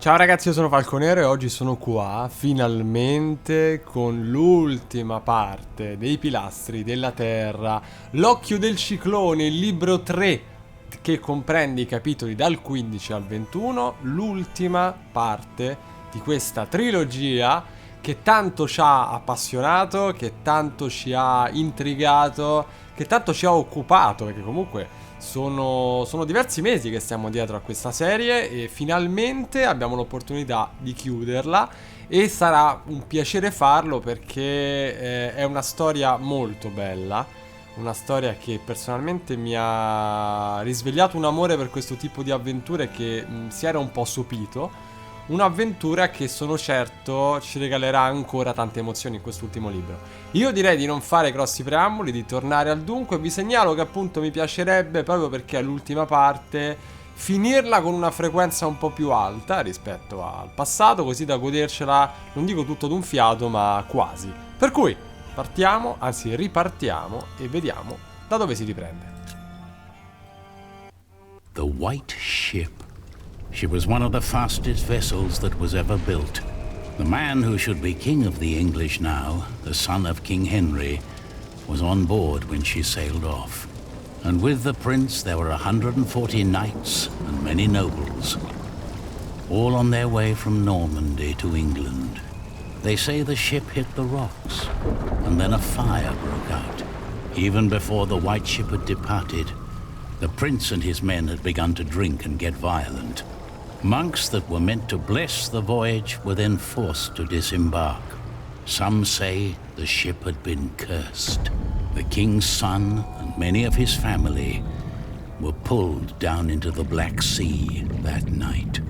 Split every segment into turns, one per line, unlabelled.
Ciao ragazzi, io sono Falconero e oggi sono qua finalmente con l'ultima parte dei Pilastri della Terra, l'Occhio del Ciclone, il libro 3 che comprende i capitoli dal 15 al 21, l'ultima parte di questa trilogia che tanto ci ha appassionato, che tanto ci ha intrigato, che tanto ci ha occupato, perché comunque sono diversi mesi che stiamo dietro a questa serie e finalmente abbiamo l'opportunità di chiuderla e sarà un piacere farlo perché è una storia molto bella, una storia che personalmente mi ha risvegliato un amore per questo tipo di avventure che si era un po' sopito. Un'avventura che sono certo ci regalerà ancora tante emozioni in quest'ultimo libro. Io direi di non fare grossi preamboli, di tornare al dunque. Vi segnalo che appunto mi piacerebbe, proprio perché è l'ultima parte, finirla con una frequenza un po' più alta rispetto al passato, così da godercela, non dico tutto d'un fiato, ma quasi. Per cui partiamo, anzi ripartiamo e vediamo da dove si riprende.
The White Ship. She was one of the fastest vessels that was ever built. The man who should be king of the English now, the son of King Henry, was on board when she sailed off. And with the prince there were 140 knights and many nobles, all on their way from Normandy to England. They say the ship hit the rocks, and then a fire broke out. Even before the White Ship had departed, the prince and his men had begun to drink and get violent. Monks that were meant to bless the voyage were then forced to disembark. Some say the ship had been cursed. The king's son and many of his family were pulled down into the Black Sea that night.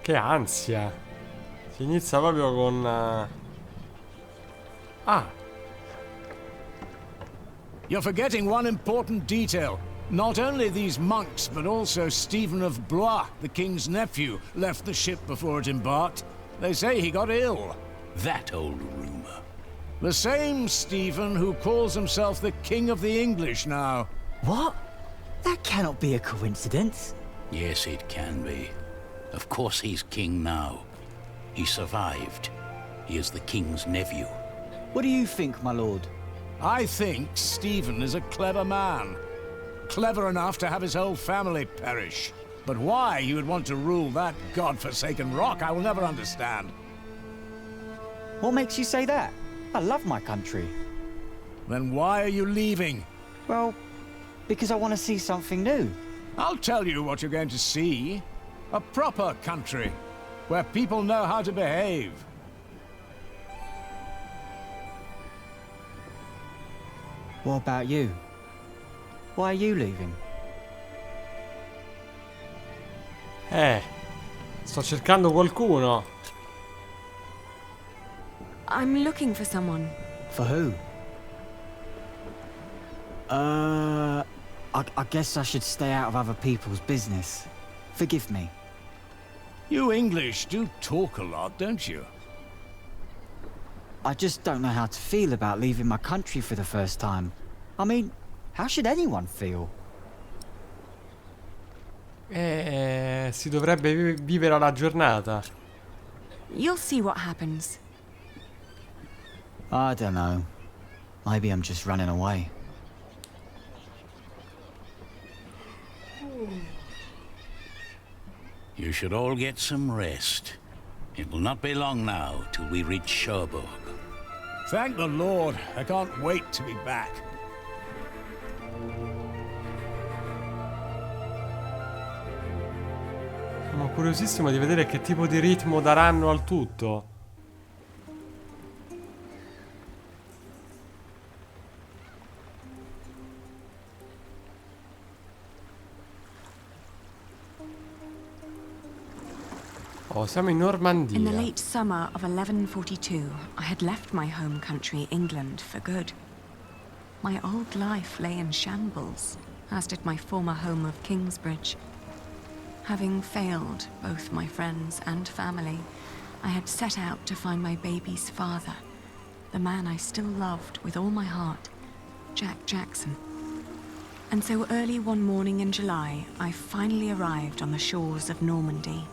Che ansia! Si inizia proprio con...
You're forgetting one important detail. Not only these monks, but also Stephen of Blois, the king's nephew, left the ship before it embarked. They say he got ill.
That old rumor.
The same Stephen who calls himself the king of the English now.
What? That cannot be a coincidence.
Yes, it can be. Of course he's king now. He survived. He is the king's nephew.
What do you think, my lord?
I think Stephen is a clever man. Clever enough to have his whole family perish. But why he would want to rule that god-forsaken rock, I will never understand.
What makes you say that? I love my country.
Then why are you leaving?
Well, because I want to see something new.
I'll tell you what you're going to see. A proper country, where people know how to behave.
What about you? Why are you leaving?
Sto cercando qualcuno.
I'm looking for someone.
For who? I guess I should stay out of other people's business. Forgive me.
You English do talk a lot, don't you?
I just don't know how to feel about leaving my country for the first time. I mean, how should anyone feel?
Si dovrebbe vivere la giornata.
You'll see what happens.
I don't know. Maybe I'm just running away.
You should all get some rest. It will not be long now till we reach Cherbourg.
Thank the Lord. I can't wait to be back.
Sono curiosissimo di vedere che tipo di ritmo daranno al tutto. Oh, siamo in Normandia.
In the late summer of 1142, I had left my home country, England, for good. My old life lay in shambles, as did my former home of Kingsbridge. Having failed both my friends and family, I had set out to find my baby's father, the man I still loved with all my heart, Jack Jackson. And so early one morning in July, I finally arrived on the shores of Normandy.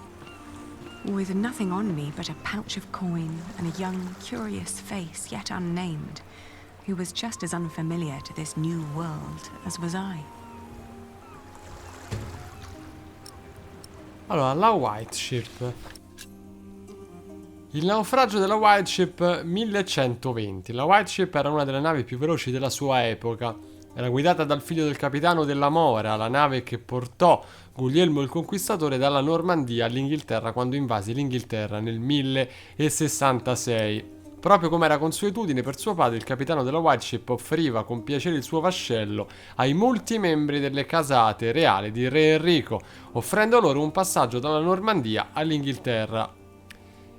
With nothing on me but a pouch of coin and a young, curious face yet unnamed, who was just as unfamiliar to this new world as was I.
Allora, la White Ship. Il naufragio della White Ship 1120. La White Ship era una delle navi più veloci della sua epoca. Era guidata dal figlio del capitano dell'Amore, la nave che portò Guglielmo il Conquistatore dalla Normandia all'Inghilterra quando invase l'Inghilterra nel 1066. Proprio come era consuetudine per suo padre, il capitano della White Ship offriva con piacere il suo vascello ai molti membri delle casate reali di Re Enrico, offrendo loro un passaggio dalla Normandia all'Inghilterra,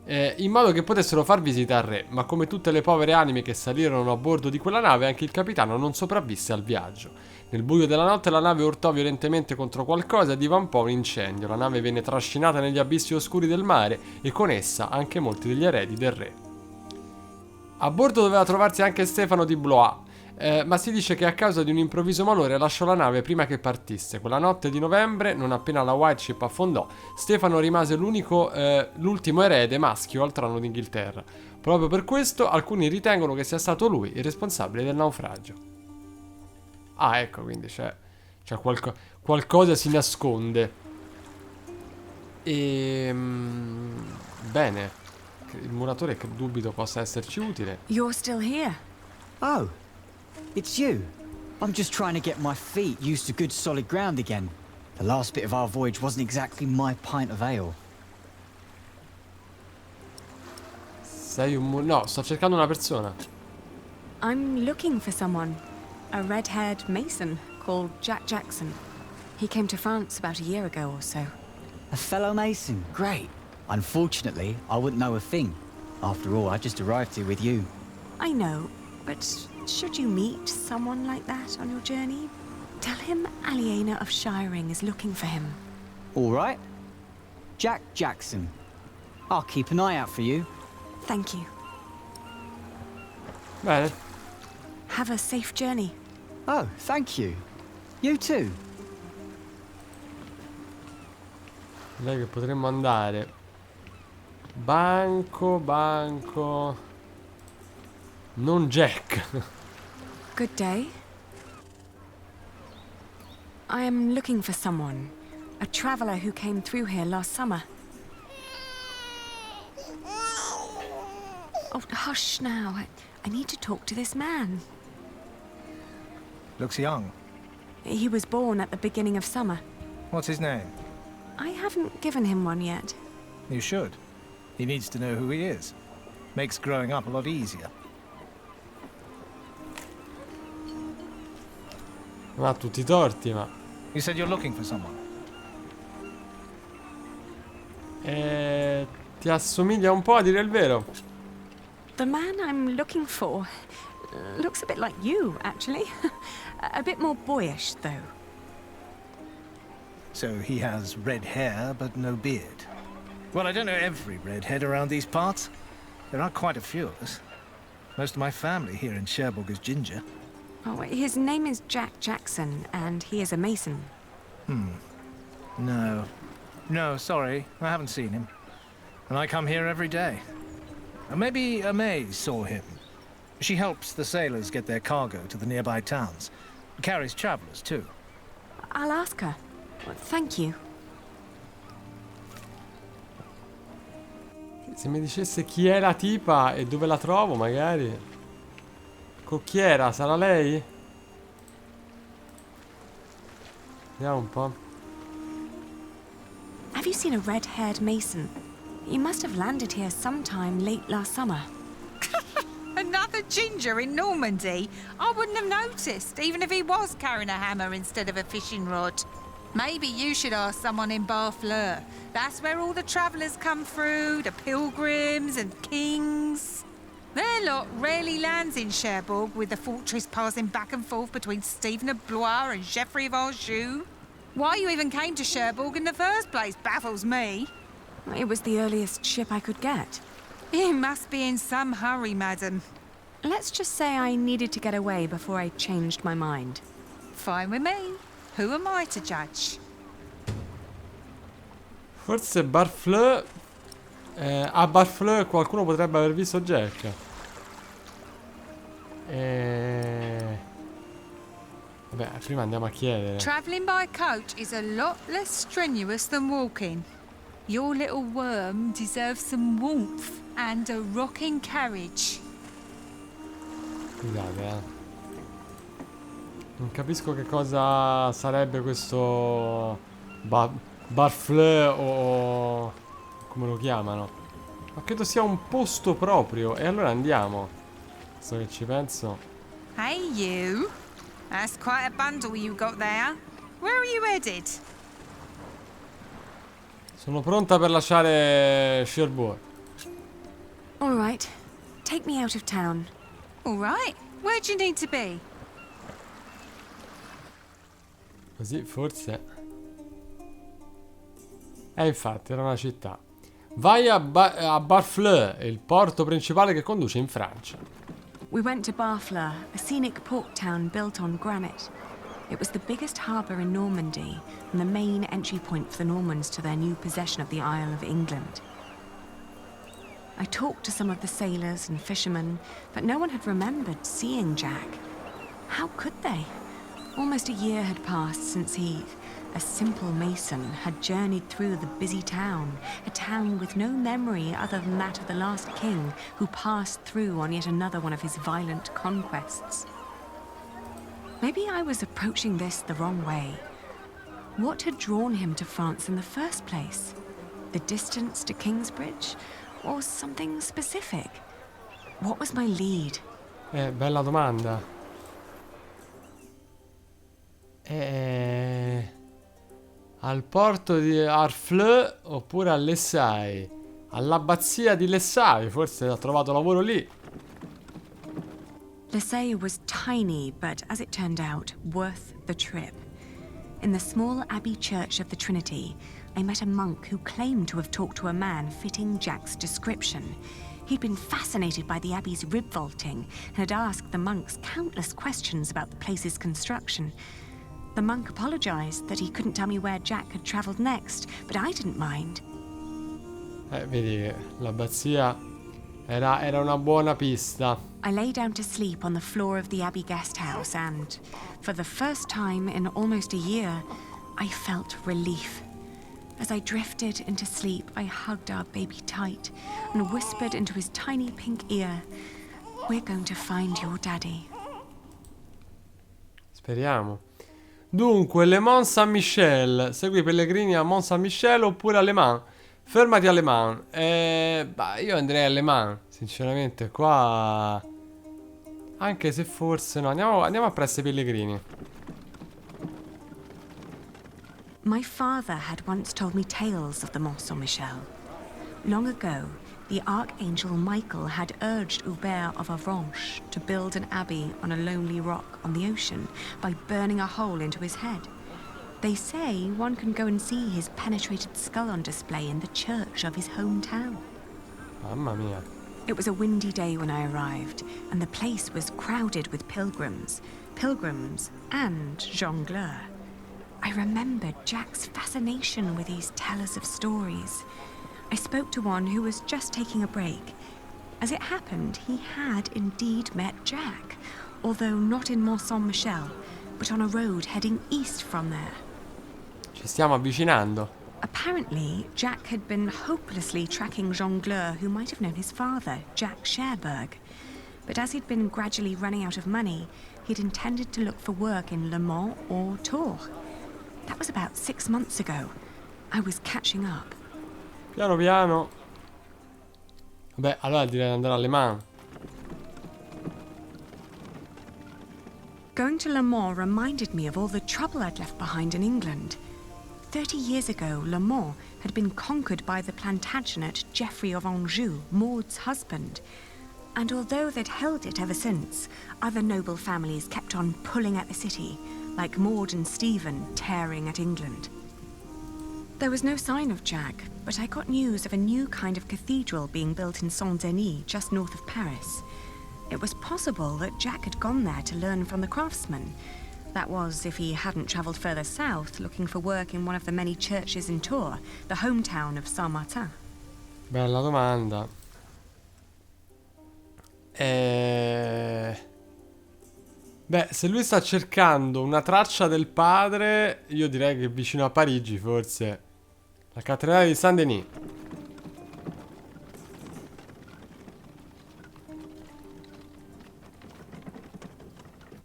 in modo che potessero far visita al re. Ma come tutte le povere anime che salirono a bordo di quella nave, anche il capitano non sopravvisse al viaggio. Nel buio della notte la nave urtò violentemente contro qualcosa e divampò un incendio. La nave venne trascinata negli abissi oscuri del mare e con essa anche molti degli eredi del re. A bordo doveva trovarsi anche Stefano di Blois, ma si dice che a causa di un improvviso malore lasciò la nave prima che partisse. Quella notte di novembre, non appena la White Ship affondò, Stefano rimase l'ultimo erede maschio al trono d'Inghilterra. Proprio per questo alcuni ritengono che sia stato lui il responsabile del naufragio. Ah, ecco, quindi c'è qualcosa si nasconde. Bene. Il muratore che dubito possa esserci utile.
You're still here.
Oh, it's you. I'm just trying to get my feet used to good solid ground again. The last bit of our voyage wasn't exactly my pint of ale.
Sei un no, sto cercando una persona.
I'm looking for someone. A red-haired mason called Jack Jackson. He came to France about a year ago or so.
A fellow mason, great. Unfortunately, I wouldn't know a thing. After all, I just arrived here with you.
I know, but should you meet someone like that on your journey, tell him Aliena of Shiring is looking for him.
All right. Jack Jackson. I'll keep an eye out for you.
Thank you.
Bene.
Have a safe journey.
Oh, thank you. You too.
Direi che potremmo andare. Banco. Non Jack.
Good day. I am looking for someone. A traveler who came through here last summer. Oh, hush now. I need to talk to this man.
Looks young.
He was born at the beginning of summer.
What's his name?
I haven't given him one yet.
You should. He needs to know who he is. Makes growing up a lot easier.
Non ha tutti i torti, ma...
You said you're looking for someone.
Ti assomiglia un po', a dire il vero.
The man I'm looking for looks a bit like you, actually. A bit more boyish, though.
So he has red hair, but no beard. Well, I don't know every redhead around these parts. There are quite a few of us. Most of my family here in Cherbourg is ginger.
Oh, his name is Jack Jackson, and he is a mason.
No, sorry, I haven't seen him. And I come here every day. Maybe Amaze saw him. She helps the sailors get their cargo to the nearby towns. Carries travelers, too.
I'll ask her. Well, thank you.
Se mi dicesse chi è la tipa e dove la trovo, magari. Cocchiera, sarà lei? Vediamo un po'.
Have you seen a red-haired mason? He must have landed here sometime late last summer.
Another ginger in Normandy? I wouldn't have noticed, even if he was carrying a hammer instead of a fishing rod. Maybe you should ask someone in Barfleur. That's where all the travellers come through, the pilgrims and kings. Their lot rarely lands in Cherbourg, with the fortress passing back and forth between Stephen of Blois and Geoffrey of Anjou. Why you even came to Cherbourg in the first place baffles me.
It was the earliest ship I could get.
You must be in some hurry, madam.
Let's just say I needed to get away before I changed my mind.
Fine with me. Who am I to judge?
Forse Barfleur... a Barfleur qualcuno potrebbe aver visto Jack. Vabbè, prima andiamo a chiedere.
Travelling by coach is a lot less strenuous than walking. Your little worm deserves some warmth and a rocking carriage.
Scusate, non capisco che cosa sarebbe questo Barfleur o come lo chiamano. Ma credo sia un posto proprio. E allora andiamo. So che ci penso.
Hey you. That's quite a bundle you got there. Where are you headed?
Sono pronta per lasciare Cherbourg.
All right. Take me out of town.
All right. Where do you need to be?
Così forse... infatti era una città. Vai a Barfleur, il porto principale che conduce in Francia.
We went to Barfleur, a scenic port town built on granite. It was the biggest harbour in Normandy and the main entry point for the Normans to their new possession of the Isle of England. I talked to some of the sailors and fishermen, but no one had remembered seeing Jack. How could they? Almost a year had passed since he, a simple mason, had journeyed through the busy town, a town with no memory other than that of the last king who passed through on yet another one of his violent conquests. Maybe I was approaching this the wrong way. What had drawn him to France in the first place? The distance to Kingsbridge? Or something specific? What was my lead?
Bella domanda. Al porto di Harfleur oppure a Lessay? All'abbazia di Lessay, forse ha trovato lavoro lì.
Lessay was tiny, but as it turned out, worth the trip. In the small abbey church of the Trinity, I met a monk who claimed to have talked to a man fitting Jack's description. He'd been fascinated by the abbey's rib vaulting and had asked the monks countless questions about the place's construction. The monk apologized that he couldn't tell me where Jack had traveled next, but I didn't mind.
Vedi, l'abbazia era una buona pista.
I lay down to sleep on the floor of the abbey guest house and, for the first time in almost a year, I felt relief. As I drifted into sleep, I hugged our baby tight and whispered into his tiny pink ear, "We're going to find your daddy."
Speriamo. Dunque, Le Mans Saint-Michel. Segui i pellegrini a Mont Saint-Michel oppure a Le Mans? Fermati a Le Mans. Io andrei a Le Mans, sinceramente. Qua... Anche se forse no. Andiamo appresso ai pellegrini.
My father had once told me tales of the Mont Saint-Michel. Long ago, the Archangel Michael had urged Hubert of Avranches to build an abbey on a lonely rock on the ocean by burning a hole into his head. They say one can go and see his penetrated skull on display in the church of his hometown.
Mamma mia.
It was a windy day when I arrived, and the place was crowded with pilgrims and jongleurs. I remembered Jack's fascination with these tellers of stories. I spoke to one who was just taking a break. As it happened, he had indeed met Jack, although not in Mont Saint-Michel, but on a road heading east from there.
Ci stiamo avvicinando.
Apparently, Jack had been hopelessly tracking jongleurs who might have known his father, Jack Cherbourg. But as he'd been gradually running out of money, he'd intended to look for work in Le Mans or Tours. That was about 6 months ago. I was catching up.
Piano piano. Vabbè, allora direi di andare a Le Mans.
Going to Le Mans reminded me of all the trouble I'd left behind in England. 30 years ago, Le Mans had been conquered by the Plantagenet Geoffrey of Anjou, Maud's husband. And although they'd held it ever since, other noble families kept on pulling at the city, like Maud and Stephen tearing at England. There was no sign of Jack, but I got news of a new kind of cathedral being built in Saint-Denis, just north of Paris. It was possible that Jack had gone there to learn from the craftsmen. That was if he hadn't travelled further south looking for work in one of the many churches in Tours, the hometown of Saint-Martin.
Bella domanda. Beh, se lui sta cercando una traccia del padre, io direi che vicino a Parigi, forse. La cattedrale di Saint-Denis.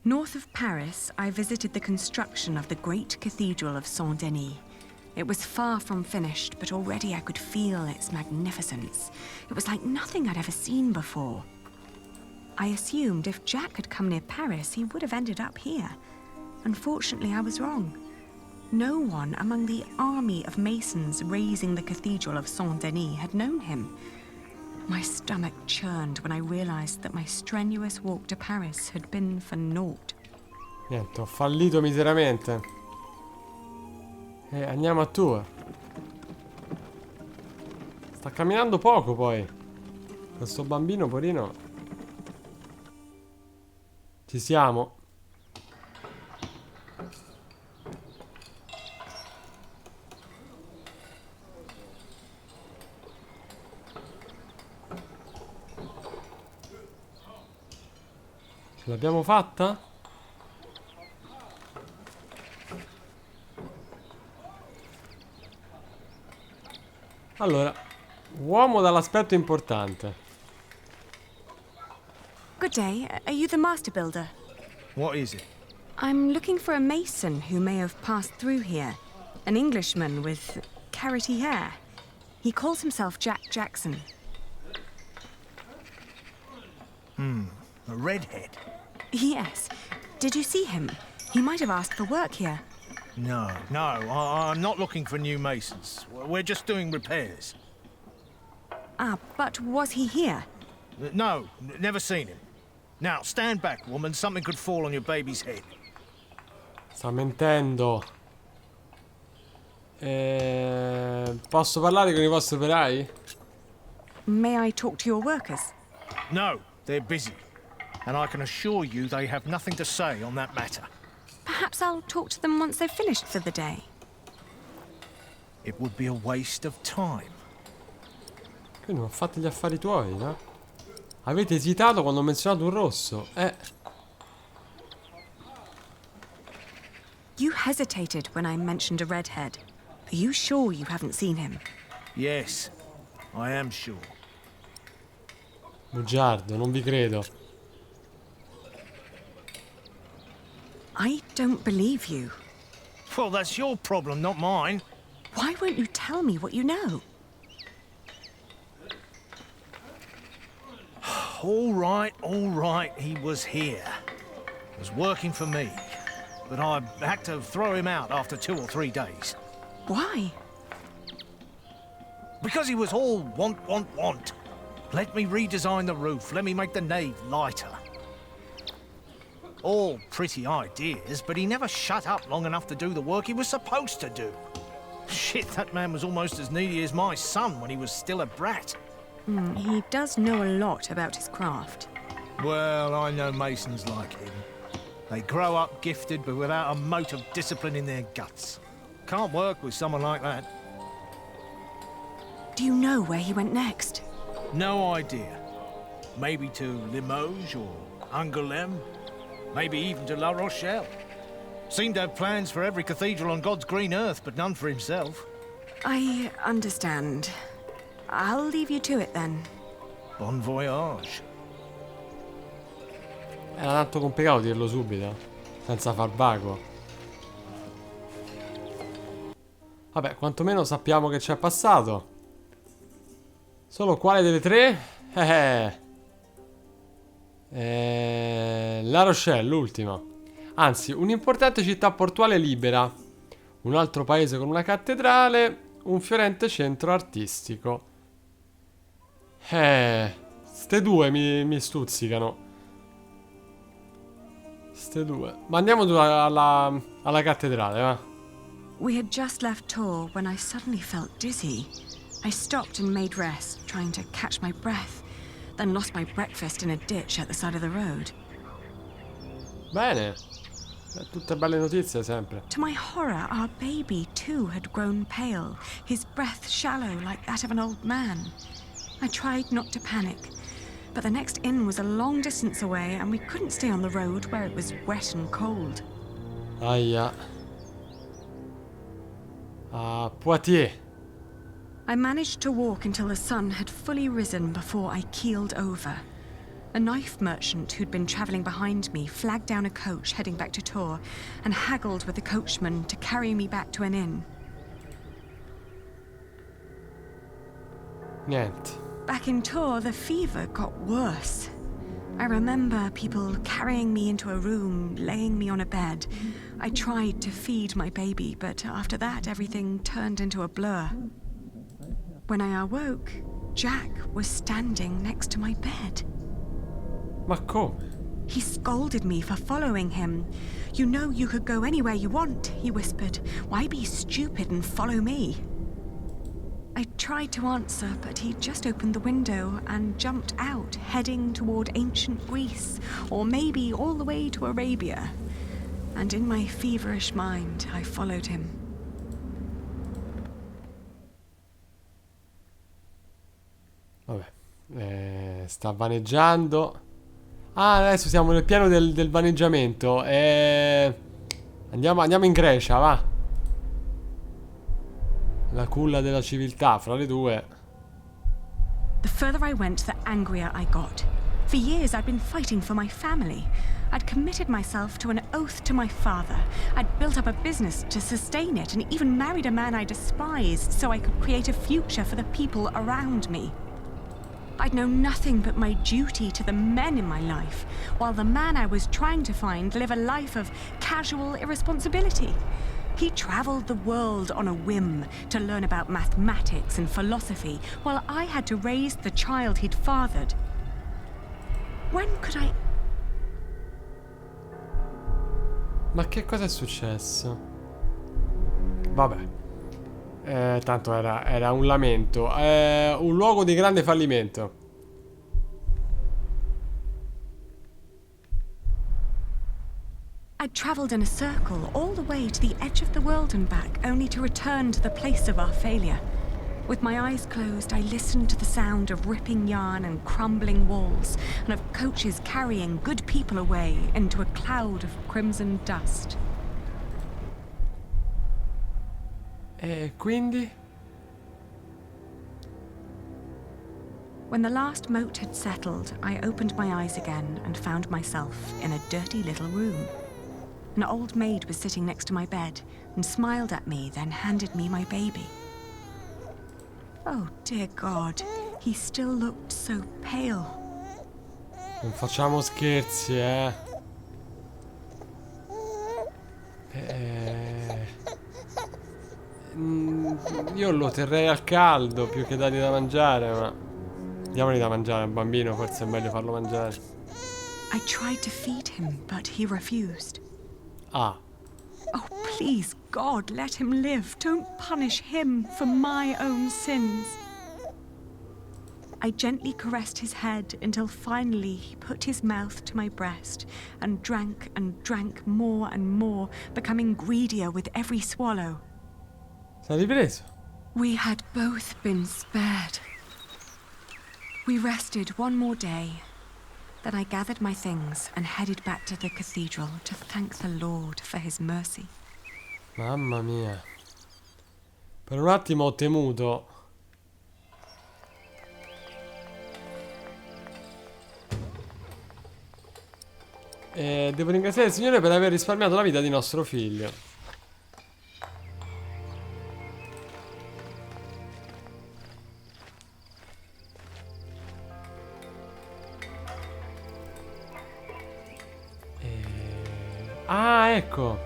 North of Paris, I visited the construction of the great cathedral of Saint-Denis. It was far from finished, but already I could feel its magnificence. It was like nothing I'd ever seen before. I assumed if Jack had come near Paris, he would have ended up here. Unfortunately, I was wrong. No one among the army of masons raising the cathedral of Saint-Denis had known him. My stomach churned when I realized that my strenuous walk to Paris had been for naught.
Niente, ho fallito miseramente. Andiamo a Tours. Sta camminando poco poi. Questo bambino, porino. Ci siamo. Ce l'abbiamo fatta? Allora, uomo dall'aspetto importante.
Good day. Are you the master builder?
What is it?
I'm looking for a mason who may have passed through here. An Englishman with carroty hair. He calls himself Jack Jackson.
A redhead?
Yes. Did you see him? He might have asked for work here.
No, I'm not looking for new masons. We're just doing repairs.
Ah, but was he here?
No, never seen him. Now, stand back, woman. Something could fall on your baby's head.
Sta mentendo. Posso parlare con i vostri operai?
May I talk to your workers?
No, they're busy. And I can assure you they have nothing to say on that matter.
Perhaps I'll talk to them once they've finished for the day.
It would be a waste of time.
Quindi non fate gli affari tuoi, no? Avete esitato quando ho menzionato un rosso.
You hesitated when I mentioned a redhead. Are you sure you haven't seen him?
Yes, I am sure.
Bugiardo, non vi credo.
I don't believe you.
Well, that's your problem, not mine.
Why won't you tell me what you know?
All right, he was here. Was working for me. But I had to throw him out after 2 or 3 days.
Why?
Because he was all want. Let me redesign the roof, let me make the nave lighter. All pretty ideas, but he never shut up long enough to do the work he was supposed to do. Shit, that man was almost as needy as my son when he was still a brat.
He does know a lot about his craft.
Well, I know masons like him. They grow up gifted, but without a mote of discipline in their guts. Can't work with someone like that.
Do you know where he went next?
No idea. Maybe to Limoges or Angoulême. Maybe even to La Rochelle. Seemed to have plans for every cathedral on God's green earth, but none for himself.
I understand. I'll leave you to it then.
Bon voyage.
Era tanto complicato dirlo subito, senza far vago. Vabbè, quantomeno sappiamo che ci è passato. Solo quale delle tre? La Rochelle, l'ultima. Anzi, un'importante città portuale libera, un altro paese con una cattedrale, un fiorente centro artistico. Ste due mi stuzzicano. Ste due. Ma andiamo alla cattedrale, va?
We had just left Tours when I suddenly felt dizzy. I stopped and made rest, trying to catch my breath, then lost my breakfast in a ditch at the side of the road.
Bene. Tutte belle notizie sempre.
To my horror, our baby too had grown pale, his breath shallow like that of an old man. I tried not to panic, but the next inn was a long distance away and we couldn't stay on the road where it was wet and cold.
Aia. Poitiers.
I managed to walk until the sun had fully risen before I keeled over. A knife merchant who'd been travelling behind me flagged down a coach heading back to Tours and haggled with the coachman to carry me back to an inn.
Niente.
Back in Tours, the fever got worse. I remember people carrying me into a room, laying me on a bed. I tried to feed my baby, but after that, everything turned into a blur. When I awoke, Jack was standing next to my bed.
Ma come?
He scolded me for following him. You know you could go anywhere you want, he whispered. Why be stupid and follow me? I tried to answer, but he just opened the window and jumped out, heading toward ancient Greece, or maybe all the way to Arabia. And in my feverish mind, I followed him.
Vabbè, sta vaneggiando. Ah, adesso siamo nel piano del vaneggiamento. Andiamo in Grecia, va. La culla della civiltà, fra le due.
The further I went, the angrier I got. For years, I'd been fighting for my family. I'd committed myself to an oath to my father. I'd built up a business to sustain it and even married a man I despised so I could create a future for the people around me. I'd known nothing but my duty to the men in my life, while the man I was trying to find lived a life of casual irresponsibility. He traveled the world on a whim to learn about mathematics and philosophy, while I had to raise the child he'd fathered. When could I...
Ma che cosa è successo? Vabbè. Tanto era un lamento. Un luogo di grande fallimento.
I'd travelled in a circle all the way to the edge of the world and back, only to return to the place of our failure. With my eyes closed, I listened to the sound of ripping yarn and crumbling walls, and of coaches carrying good people away into a cloud of crimson dust.
E quindi?
When the last moat had settled, I opened my eyes again and found myself in a dirty little room. An old maid was sitting next to my bed and smiled at me, then handed me my baby. Oh, dear God, he still looked so pale.
Non facciamo scherzi, Io lo terrei al caldo più che dargli da mangiare, ma... Diamogli da mangiare al bambino, forse è meglio farlo mangiare.
I tried to feed him, but he refused.
Ah.
Oh, please, God, let him live. Don't punish him for my own sins. I gently caressed his head until finally he put his mouth to my breast and drank more and more, becoming greedier with every swallow.
Sei ripreso?
We had both been spared. We rested one more day. Then I gathered my things and headed back to the cathedral to thank the Lord for his mercy.
Mamma mia. Per un attimo ho temuto. E devo ringraziare il Signore per aver risparmiato la vita di nostro figlio. Ah, ecco.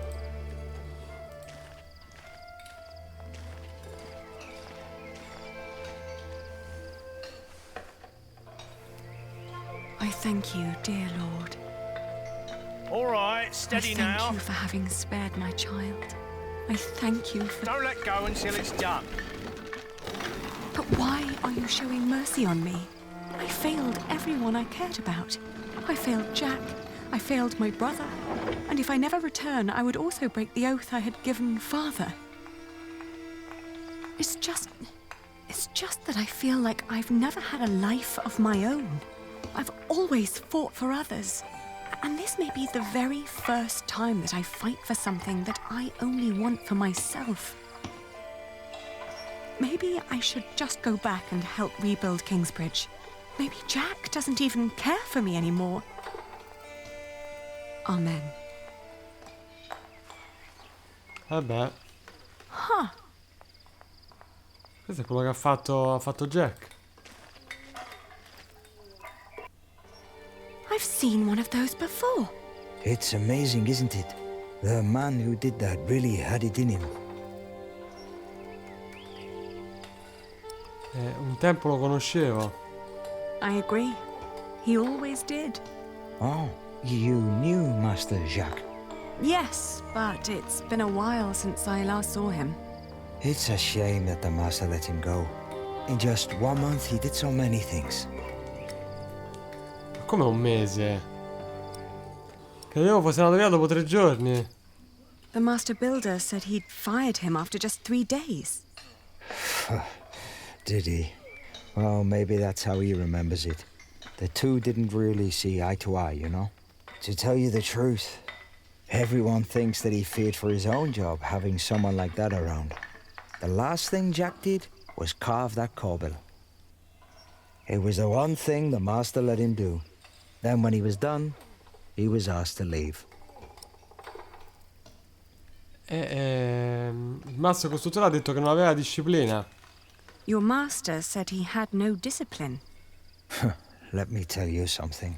I thank you, dear Lord.
All right, steady
I
now.
thank you for having spared my child. I thank you for...
Don't let go until it's done.
But why are you showing mercy on me? I failed everyone I cared about. I failed Jack. I failed my brother, and if I never return, I would also break the oath I had given father. It's just that I feel like I've never had a life of my own. I've always fought for others. And this may be the very first time that I fight for something that I only want for myself. Maybe I should just go back and help rebuild Kingsbridge. Maybe Jack doesn't even care for me anymore. Amen.
Vabbè.
Huh.
Questo è quello che ha fatto Jack.
I've seen one of those before.
It's amazing, isn't it? The man who did that really had it in him.
Un tempo lo conoscevo.
I agree. He always did.
Oh, you knew Master Jacques.
Yes, but it's been a while since I last saw him.
It's a shame that the Master let him go. In just 1 month, he did so many things.
Come un mese? Credevo fosse andato via dopo 3 giorni.
The master builder said he'd fired him after just 3 days.
Did he? Well, maybe that's how he remembers it. The two didn't really see eye to eye, you know? To tell you the truth, everyone thinks that he feared for his own job having someone like that around. The last thing Jack did was carve that corbel. It was the one thing the master let him do. Then when he was done, he was asked to leave.
Il master costruttore ha detto che non aveva disciplina.
Your master said he had no discipline.
Let me tell you something.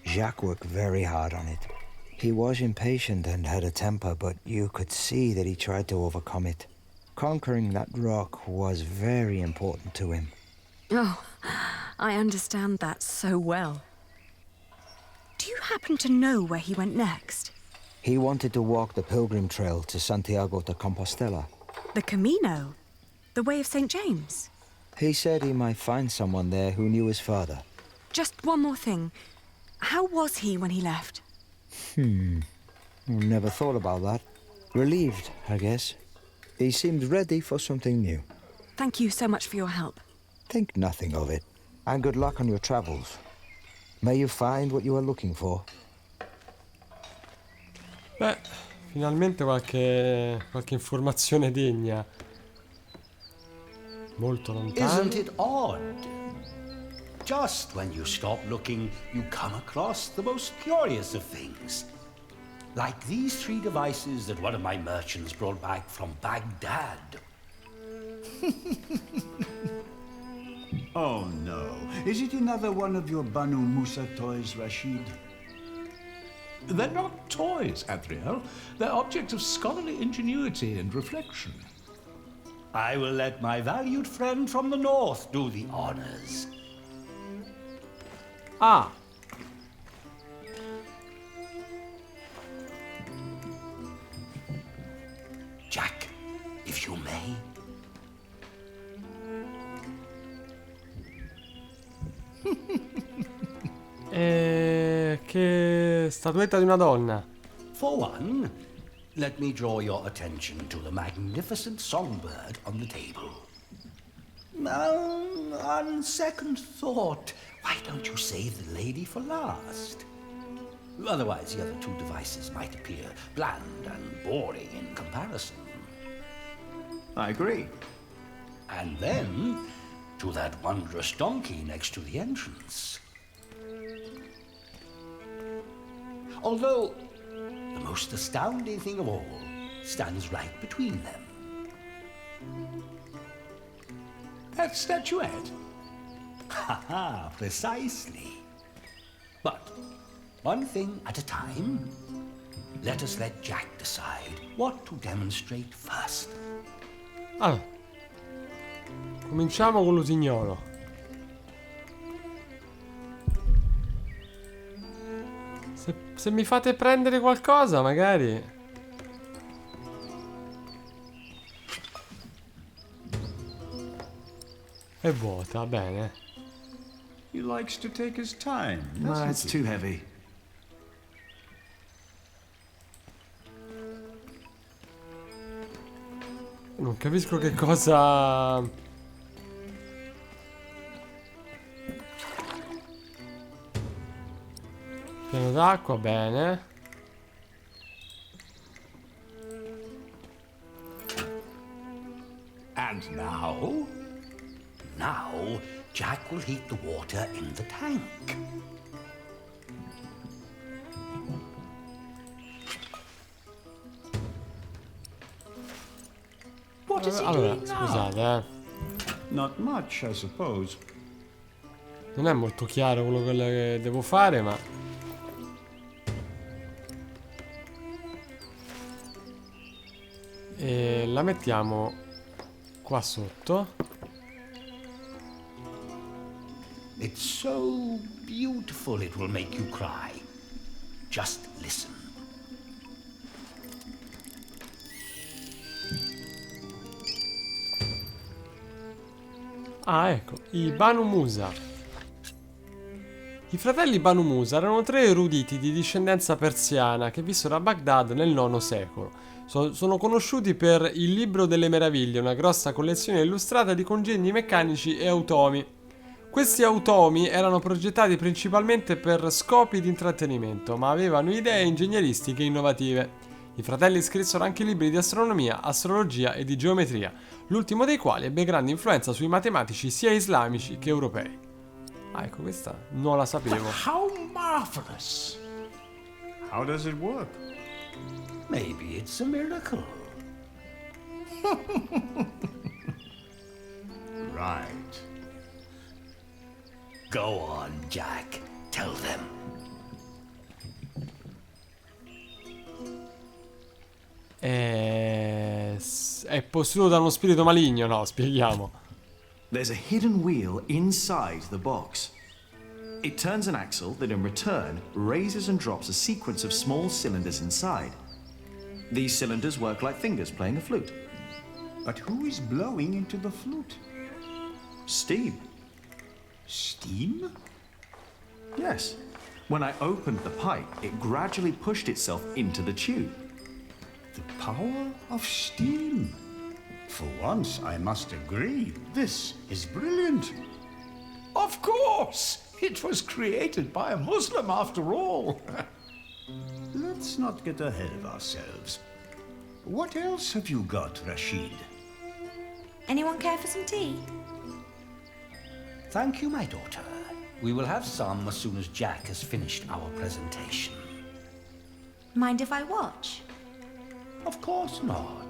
Jacques worked very hard on it. He was impatient and had a temper, but you could see that he tried to overcome it. Conquering that rock was very important to him.
Oh, I understand that so well. Do you happen to know where he went next?
He wanted to walk the pilgrim trail to Santiago de Compostela.
The Camino? The Way of St. James?
He said he might find someone there who knew his father.
Just one more thing. How was he when he left?
Never thought about that. Relieved, I guess. He seemed ready for something new.
Thank you so much for your help.
Think nothing of it. And good luck on your travels. May you find what you are looking for.
Beh, finalmente qualche informazione degna. Molto lontano.
Isn't it odd? Just when you stop looking, you come across the most curious of things. Like these 3 devices that one of my merchants brought back from Baghdad.
Oh no. Is it another one of your Banu Musa toys, Rashid?
They're not toys, Adriel. They're objects of scholarly ingenuity and reflection.
I will let my valued friend from the north do the honors.
Ah!
Jack, if you may.
Che statuetta di una donna.
For one, let me draw your attention to the magnificent songbird on the table. On second thought, why don't you save the lady for last? Otherwise, the other 2 devices might appear bland and boring in comparison.
I agree.
And then, to that wondrous donkey next to the entrance. Although, the most astounding thing of all stands right between them.
That statuette?
Ha, precisely. But one thing at a time. Let us let Jack decide what to demonstrate first.
Allora, cominciamo con l'usignolo. Se mi fate prendere qualcosa, magari. È vuota, bene.
He likes to take his time.
It's too heavy.
Non capisco che cosa... Piano d'acqua, bene.
And now? Now, Jack will heat the water in the tank. What is he
Allora,
doing now?
scusate,
Not much, I suppose.
Non è molto chiaro quello che devo fare, ma... E la mettiamo qua sotto.
It's so beautiful it will make you cry. Just listen.
Ah, ecco, i Banu Musa. I fratelli Banu Musa erano tre eruditi di discendenza persiana che vissero a Baghdad nel IX secolo. Sono conosciuti per il Libro delle Meraviglie, una grossa collezione illustrata di congegni meccanici e automi. Questi automi erano progettati principalmente per scopi di intrattenimento, ma avevano idee ingegneristiche innovative. I fratelli scrissero anche libri di astronomia, astrologia e di geometria, l'ultimo dei quali ebbe grande influenza sui matematici sia islamici che europei. Ah, ecco, questa non la sapevo.
How marvelous!
How does it work?
Maybe it's a miracle.
Right.
Go on, Jack. Tell them.
È posseduto da uno spirito maligno, no? Spieghiamo.
There's a hidden wheel inside the box. It turns an axle that in return raises and drops a sequence of small cylinders inside. These cylinders work like fingers playing a flute.
But who is blowing into the flute?
Steam.
Steam?
Yes. When I opened the pipe, it gradually pushed itself into the tube.
The power of steam. For once, I must agree, this is brilliant.
Of course! It was created by a Muslim after all.
Let's not get ahead of ourselves. What else have you got, Rashid?
Anyone care for some tea?
Thank you, my daughter. We will have some as soon as Jack has finished our presentation.
Mind if I watch?
Of course not.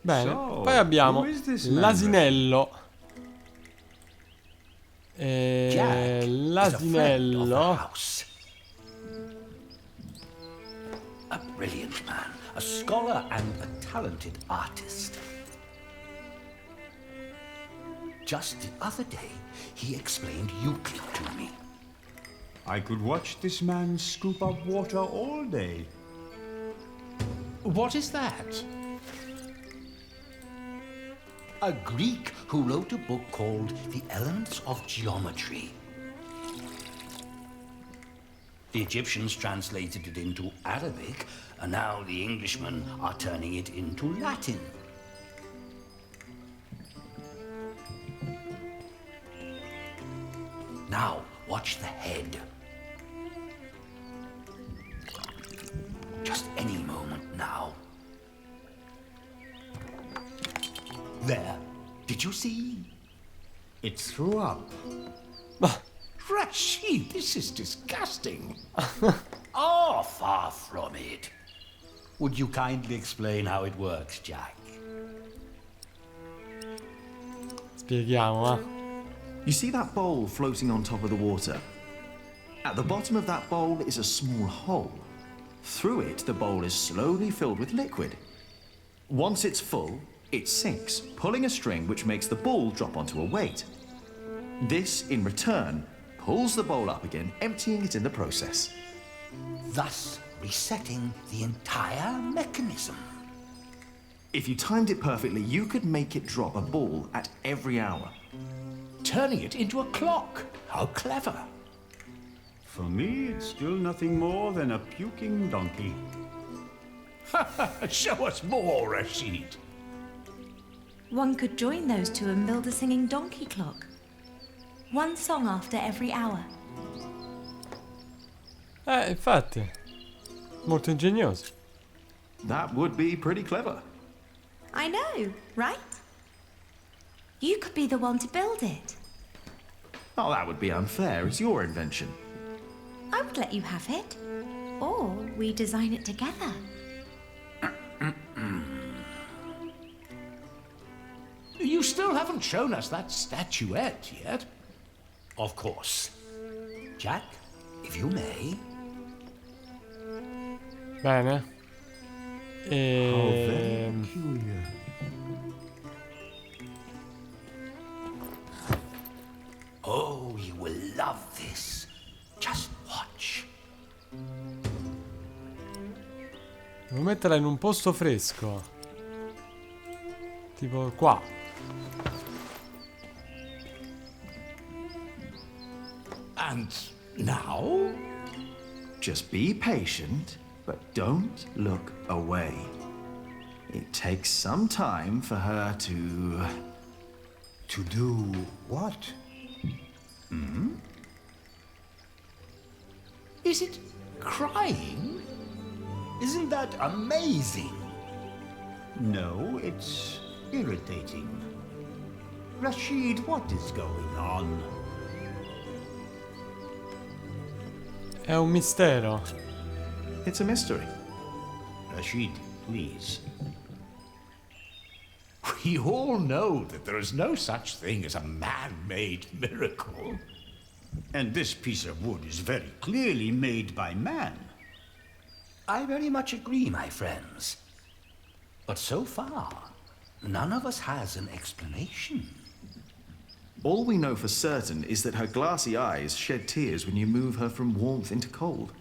Bene,
So,
poi abbiamo
who is this man,
l'asinello.
Jack is a friend of the
L'asinello.
house. A brilliant man, a scholar and a talented artist. Just the other day, he explained Euclid to me.
I could watch this man scoop up water all day.
What is that?
A Greek who wrote a book called The Elements of Geometry. The Egyptians translated it into Arabic, and now the Englishmen are turning it into Latin. Now, watch the head. Just any moment now. There. Did you see?
It threw up.
Rashid, this is disgusting.
Oh, far from it. Would you kindly explain how it works, Jack?
Spieghiamo, eh.
You see that bowl floating on top of the water? At the bottom of that bowl is a small hole. Through it, the bowl is slowly filled with liquid. Once it's full, it sinks, pulling a string which makes the ball drop onto a weight. This, in return, pulls the bowl up again, emptying it in the process.
Thus resetting the entire mechanism.
If you timed it perfectly, you could make it drop a ball at every hour.
Turning it into a clock. How clever.
For me, it's still nothing more than a puking donkey.
Show us more, Rashid.
One could join those two and build a singing donkey clock. One song after every hour.
Infatti. Molto ingegnoso.
That would be pretty clever.
I know, right? You could be the one to build it.
Oh, that would be unfair. It's your invention.
I would let you have it. Or we design it together.
You still haven't shown us that statuette yet.
Of course. Jack, if you may.
Bene.
How very peculiar.
Oh, you will love this. Just watch.
Devo metterla in un posto fresco. Tipo qua.
And now?
Just be patient, but don't look away. It takes some time for her to...
To do what?
Hmm?
Is it crying?
Isn't that amazing?
No, it's irritating. Rashid, what is going on?
È un mistero.
It's a mystery.
Rashid, please.
We all know that there is no such thing as a man-made miracle.
And this piece of wood is very clearly made by man.
I very much agree, my friends. But so far, none of us has an explanation.
All we know for certain is that her glassy eyes shed tears when you move her from warmth into cold.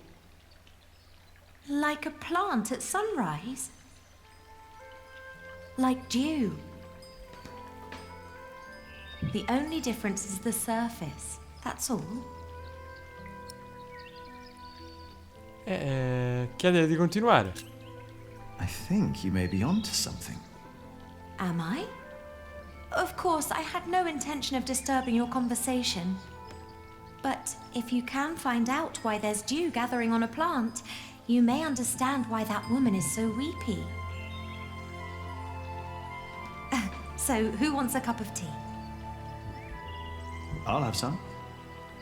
Like a plant at sunrise. Like dew. The only difference is the surface. That's all.
Chiedere di continuare.
I think you may be onto something.
Am I? Of course, I had no intention of disturbing your conversation. But if you can find out why there's dew gathering on a plant, you may understand why that woman is so weepy. So, who wants a cup of tea?
I'll have some.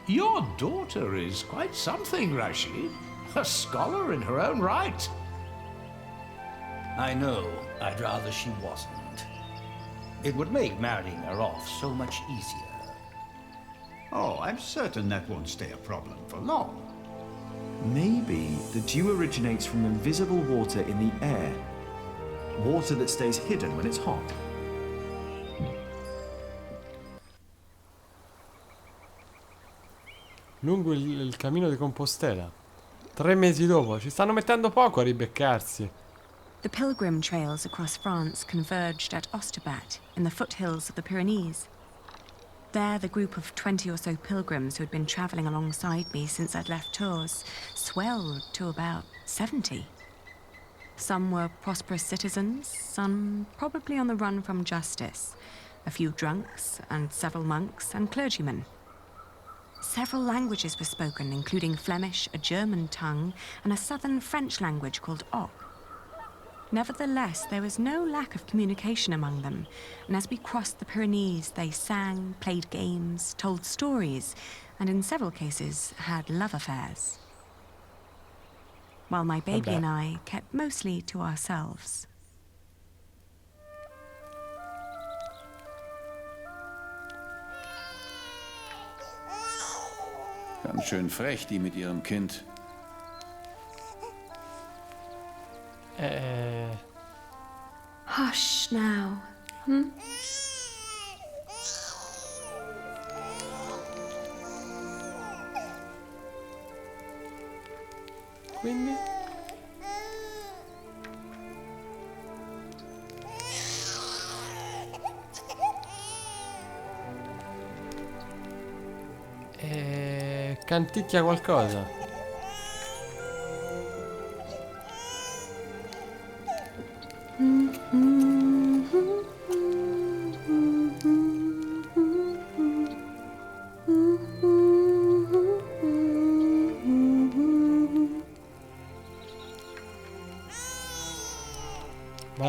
Your daughter is quite something, Rashid. A scholar in her own right.
I know. I'd rather she wasn't. It would make marrying her off so much easier.
Oh, I'm certain that won't stay a problem for long.
Maybe the dew originates from invisible water in the air. Water that stays hidden when it's hot.
Lungo il cammino di Compostela. 3 mesi dopo. Ci stanno mettendo poco a ribeccarsi.
The pilgrim trails across France converged at Osterbat, in the foothills of the Pyrenees. There, the group of 20 or so pilgrims who had been travelling alongside me since I'd left Tours swelled to about 70. Some were prosperous citizens, some probably on the run from justice, a few drunks, and several monks and clergymen. Several languages were spoken, including Flemish, a German tongue, and a southern French language called Oc. Nevertheless, there was no lack of communication among them, and as we crossed the Pyrenees, they sang, played games, told stories, and in several cases had love affairs. While my baby and I kept mostly to ourselves.
Ganz schön frech, die mit ihrem Kind.
Hush now. Hmm?
Quindi? Canticchia qualcosa.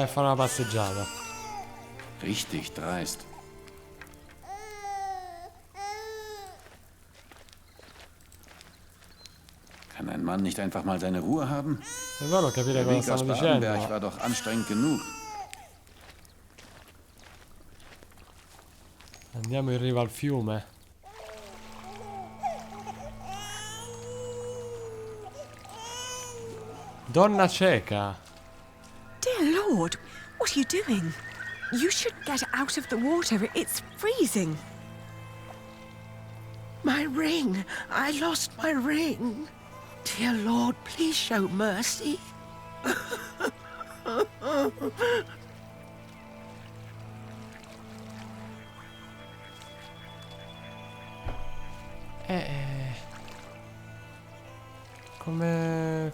a fare una passeggiata.
Richtig dreist. Kann ein Mann nicht einfach mal seine Ruhe haben?
È vero capire
Der
cosa
Weg aus
stanno dicendo.
Badenberg war doch anstrengend genug.
Andiamo in riva al fiume. Donna cieca.
Dear Lord, what are you doing? You should get out of the water. It's freezing.
My ring! I lost my ring! Dear Lord, please show mercy.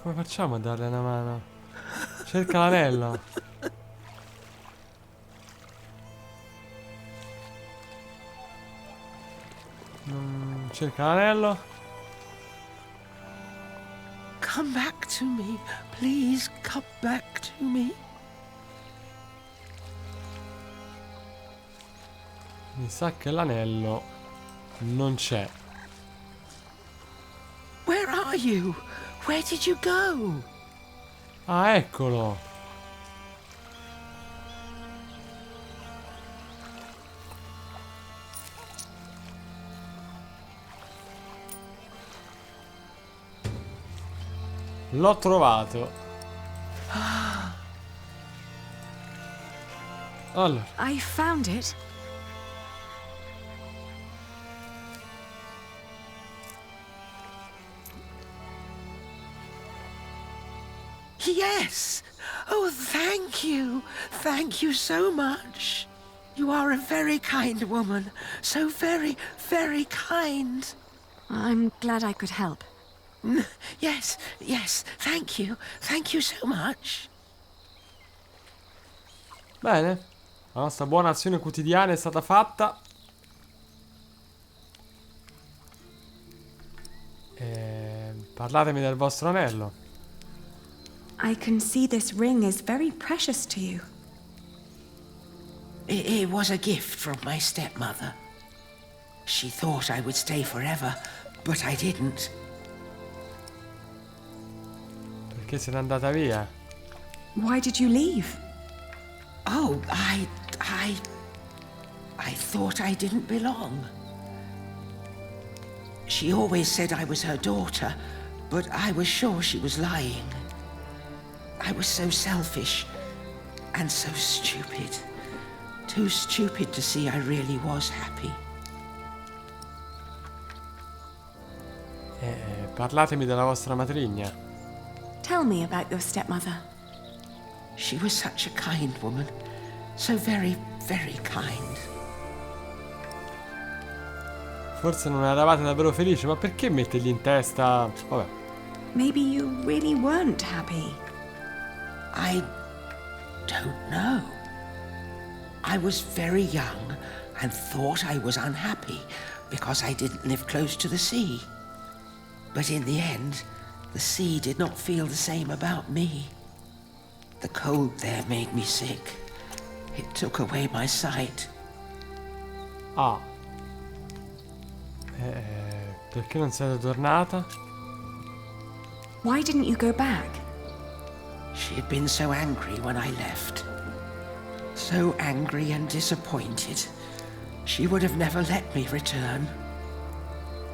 Come facciamo a darle una mano? Cerca l'anello. Cerca l'anello.
Come back to me. Please, come back to me.
Mi sa che l'anello non c'è.
Where are you? Where did you go?
Ah, eccolo. L'ho trovato. Allora.
I found it.
Yes! Oh, thank you. Thank you so much. You are a very kind woman. So very, very kind.
I'm glad I could help.
Yes, yes. Thank you. Thank you so much.
Bene. La nostra buona azione quotidiana è stata fatta. Parlatemi del vostro anello.
I can see this ring is very precious to you.
It was a gift from my stepmother. She thought I would stay forever, but I didn't.
Perché siete andata via?
Why did you leave?
Oh, I thought I didn't belong. She always said I was her daughter, but I was sure she was lying. I was so selfish and so stupid. Too stupid to see I really was happy.
Parlatemi della vostra matrigna.
Tell me about your stepmother.
She was such a kind woman. So very, very kind.
Forse non eravate davvero felici, ma perché mettergli in testa... Vabbè.
Maybe you really weren't happy.
I don't know. I was very young and thought I was unhappy because I didn't live close to the sea. But in the end, the sea did not feel the same about me. The cold there made me sick. It took away my sight.
Ah. Perché non siete tornata?
Why didn't you go back?
She had been so angry when I left. So angry and disappointed. She would have never let me return.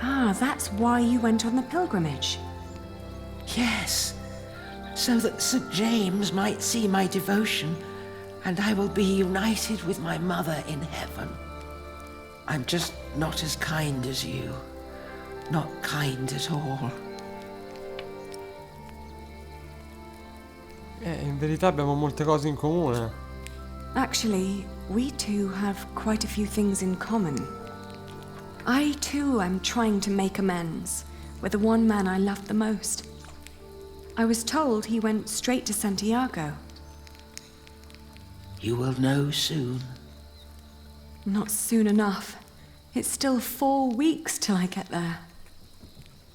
Ah, that's why you went on the pilgrimage.
Yes, so that St. James might see my devotion, and I will be united with my mother in heaven. I'm just not as kind as you. Not kind at all.
In verità abbiamo molte cose in comune.
Actually, we two have quite a few things in common. I too am trying to make amends with the one man I loved the most. I was told he went straight to Santiago.
You will know soon.
Not soon enough. It's still 4 weeks till I get there.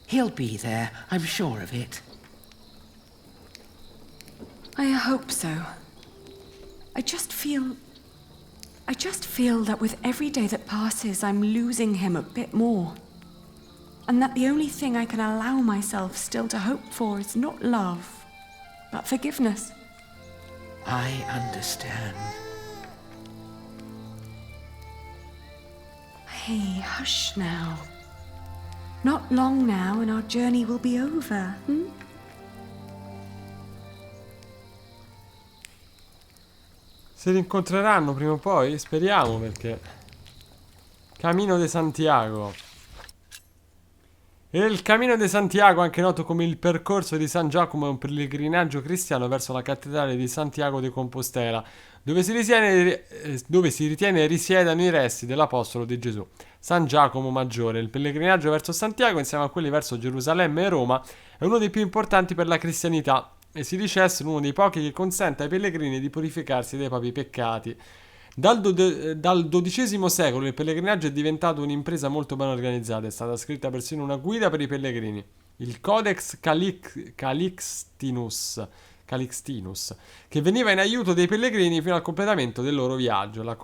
He'll be there, I'm sure of it.
I hope so. I just feel that with every day that passes, I'm losing him a bit more. And that the only thing I can allow myself still to hope for is not love, but forgiveness.
I understand.
Hey, hush now. Not long now and our journey will be over, hmm?
Si rincontreranno prima o poi? Speriamo, perché... Camino de Santiago. Il Camino de Santiago, anche noto come il percorso di San Giacomo, è un pellegrinaggio cristiano verso la cattedrale di Santiago de Compostela, dove si ritiene risiedano i resti dell'Apostolo di Gesù, San Giacomo Maggiore. Il pellegrinaggio verso Santiago, insieme a quelli verso Gerusalemme e Roma, è uno dei più importanti per la cristianità e si dice essere uno dei pochi che consente ai pellegrini di purificarsi dai propri peccati. Dal XII secolo il pellegrinaggio è diventato un'impresa molto ben organizzata, è stata scritta persino una guida per i pellegrini, il Codex Calixtinus, che veniva in aiuto dei pellegrini fino al completamento del loro viaggio. La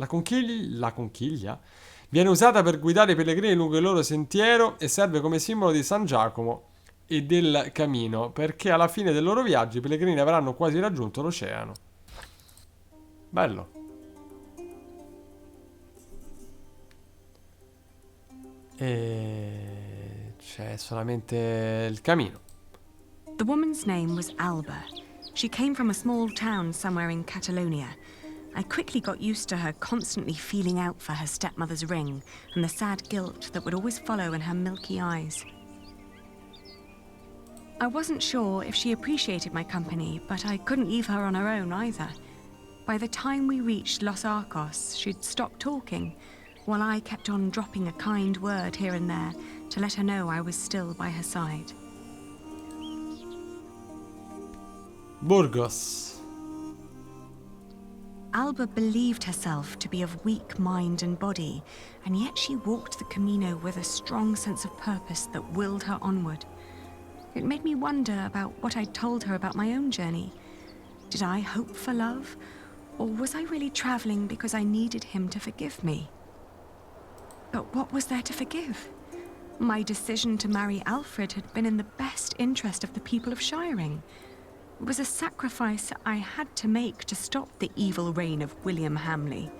conchiglia viene usata per guidare i pellegrini lungo il loro sentiero e serve come simbolo di San Giacomo e del Camino, perché alla fine del loro viaggio i pellegrini avranno quasi raggiunto l'oceano. Bello. E c'è solamente il camino.
The woman's name was Alba. She came from a small town somewhere in Catalonia. I quickly got used to her constantly feeling out for her stepmother's ring and the sad guilt that would always follow in her milky eyes. I wasn't sure if she appreciated my company, but I couldn't leave her on her own either. By the time we reached Los Arcos, she'd stopped talking, while I kept on dropping a kind word here and there to let her know I was still by her side.
Burgos.
Alba believed herself to be of weak mind and body, and yet she walked the Camino with a strong sense of purpose that willed her onward. It made me wonder about what I'd told her about my own journey. Did I hope for love? Or was I really traveling because I needed him to forgive me? But what was there to forgive? My decision to marry Alfred had been in the best interest of the people of Shiring. It was a sacrifice I had to make to stop the evil reign of William Hamley.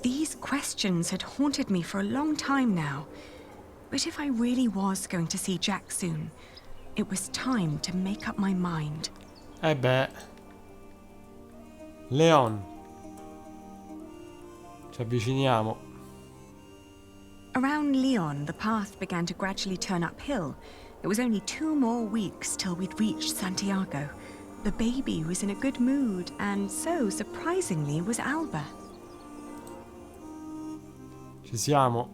These questions had haunted me for a long time now. But if I really was going to see Jack soon, it was time to make up my mind.
Leon. Ci avviciniamo.
Around Lyon, the path began to gradually turn uphill. It was only 2 more weeks till we'd reached Santiago. The baby was in a good mood, and so, surprisingly, was Alba.
Ci siamo.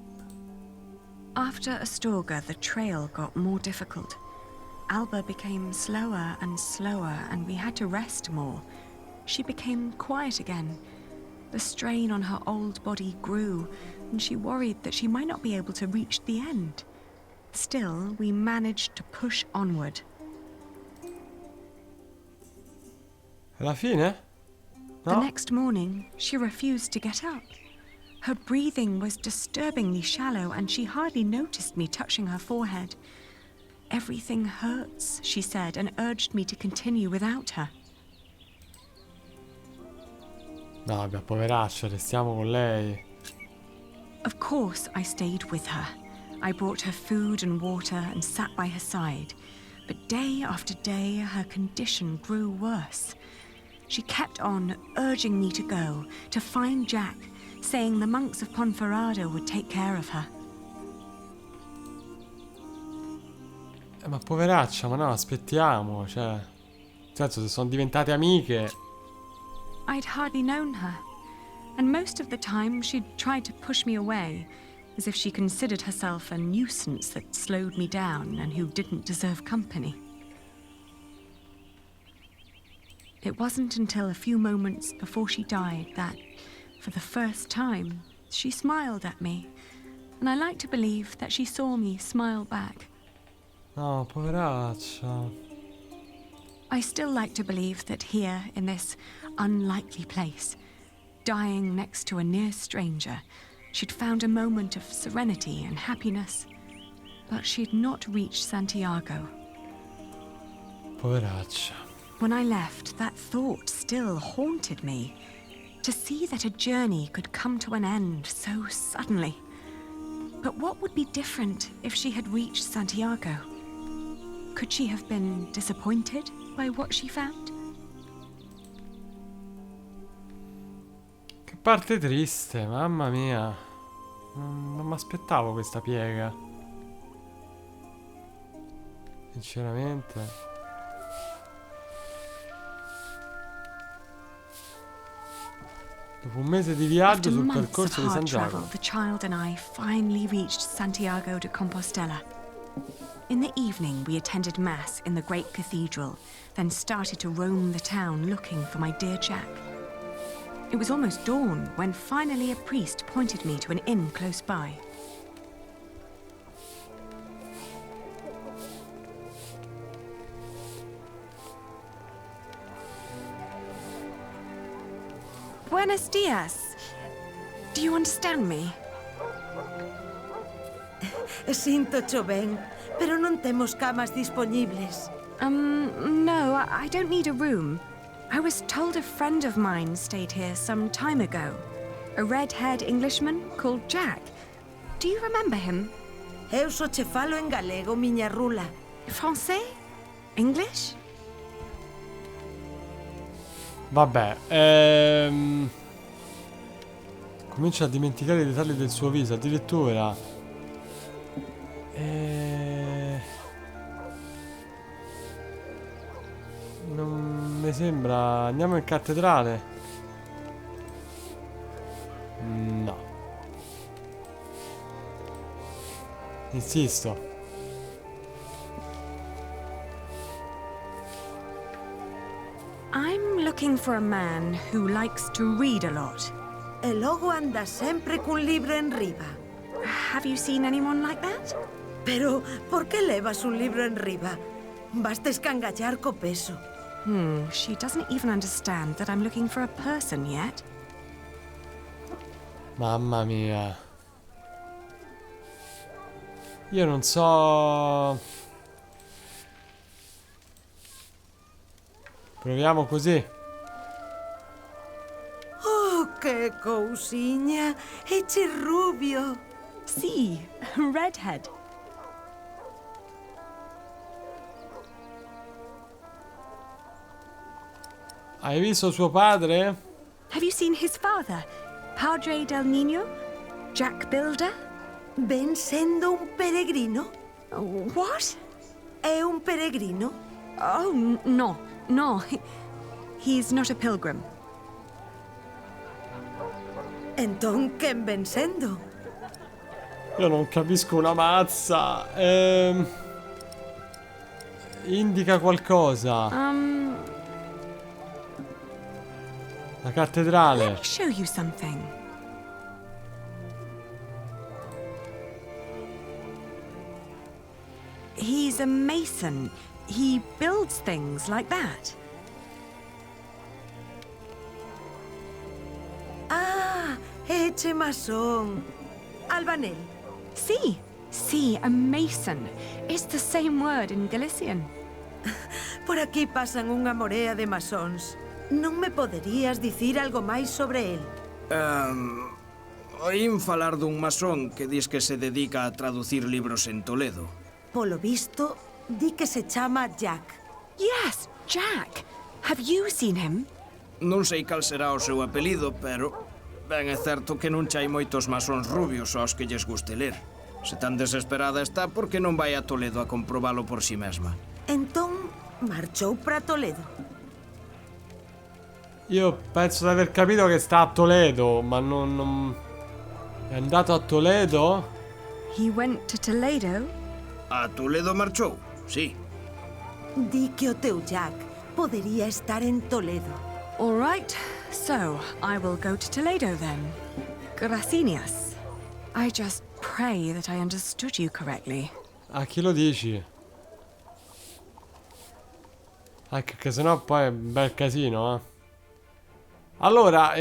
After Astorga, the trail got more difficult. Alba became slower and slower, and we had to rest more. She became quiet again. The strain on her old body grew, and she worried that she might not be able to reach the end. Still, we managed to push onward.
Alla fine? No?
The next morning, she refused to get up. Her breathing was disturbingly shallow, and she hardly noticed me touching her forehead. Everything hurts, she said, and urged me to continue without her.
No, vabbè, poveraccia, restiamo con lei.
Of course, I stayed with her. I brought her food and water and sat by her side. But day after day, her condition grew worse. She kept on urging me to go, to find Jack, saying the monks of Ponferrada would take care of her.
Ma poveraccia, ma no, aspettiamo, cioè... Nel senso, se sono diventate amiche...
I'd hardly known her, and most of the time she'd tried to push me away, as if she considered herself a nuisance that slowed me down and who didn't deserve company. It wasn't until a few moments before she died that, for the first time, she smiled at me, and I like to believe that she saw me smile back.
No, poveraccia.
I still like to believe that here, in this unlikely place, dying next to a near stranger, she'd found a moment of serenity and happiness. But she'd not reached Santiago.
Poveraccia.
When I left, that thought still haunted me. To see that a journey could come to an end so suddenly. But what would be different if she had reached Santiago? Could she have been disappointed by what she found?
Che parte triste, mamma mia. Non mi aspettavo questa piega. Sinceramente. Dopo un mese di viaggio sul percorso di Santiago.
The child and I finally reached Santiago de Compostela. In the evening, we attended Mass in the great cathedral, then started to roam the town looking for my dear Jack. It was almost dawn when finally a priest pointed me to an inn close by. Buenos dias. Do you understand me?
Sinto ben, pero non temos camas disponibles.
No, I don't need a room. I was told a friend of mine stayed here some time ago. A red-haired Englishman called Jack. Do you remember him?
Eu só che falo en galego, miña rula.
Français? English?
Vabbè, comincia a dimenticare i dettagli del suo viso, addirittura. Non mi sembra. Andiamo in cattedrale? No. Insisto.
I'm looking for a man who likes to read a lot.
E logo anda sempre cun libro en riba.
Have you seen anyone like that?
Pero, por que levas un libro en riba? Basta escangallar co peso.
She doesn't even understand that I'm looking for a person yet.
Mamma mia. Io non so. Proviamo così.
Oh, che cousiña. E c'è rubio.
Sì, redhead.
Hai visto suo padre?
Have you seen his father? Padre del Niño? Jack Builder?
Ben sendo un peregrino?
What?
È un peregrino?
Oh, no. No. He's not a pilgrim.
Enton, quen ben sendo?
Io non capisco una mazza. Indica qualcosa. La cattedrale.
Let me show you something. He's a mason. He builds things like that.
Ah, ece masón. Albanel.
Sí, a mason. It's the same word in Galician.
Por aquí pasan unha morea de masóns. Non me poderías dicir algo máis sobre el?
Oín falar dun masón que dis que se dedica a traducir libros en Toledo.
Polo visto, di que se chama Jack.
Yes, Jack. Have you seen him?
Non sei cal será o seu apelido, pero ben é certo que non chai moitos masóns rubios aos que lles guste ler. Se tan desesperada está, por que non vai a Toledo a comprobalo por si mesma?
Entón, marchou para Toledo.
Io penso di aver capito che sta a Toledo, ma non... È andato a Toledo?
He went to Toledo?
A Toledo marchou, sí.
Di que o teu Jack podería estar en Toledo.
All right, so I will go to Toledo then. Gracias. I just pray that I understood you correctly.
A chi lo dici? Anche che sennò poi è un bel casino, eh. Allora,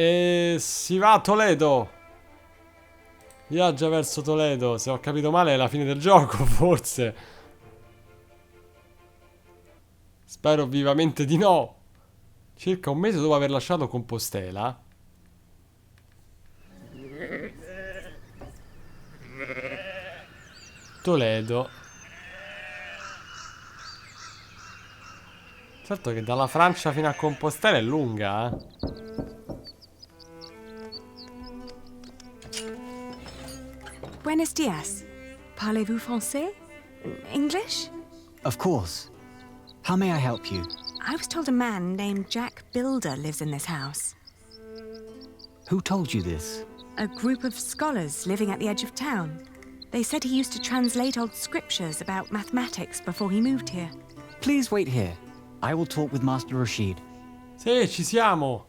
si va a Toledo. Viaggia verso Toledo. Se ho capito male è la fine del gioco, forse. Spero vivamente di no. Circa un mese dopo aver lasciato Compostela. Toledo. Certo che dalla Francia fino a Compostela è lunga,
Buenos dias. Parlez-vous français? English?
Of course. How may I help you?
I was told a man named Jack Builder lives in this house.
Who told you this?
A group of scholars living at the edge of town. They said he used to translate old scriptures about mathematics before he moved here.
Please wait here. I will talk with Master Rashid.
Sì, ci siamo.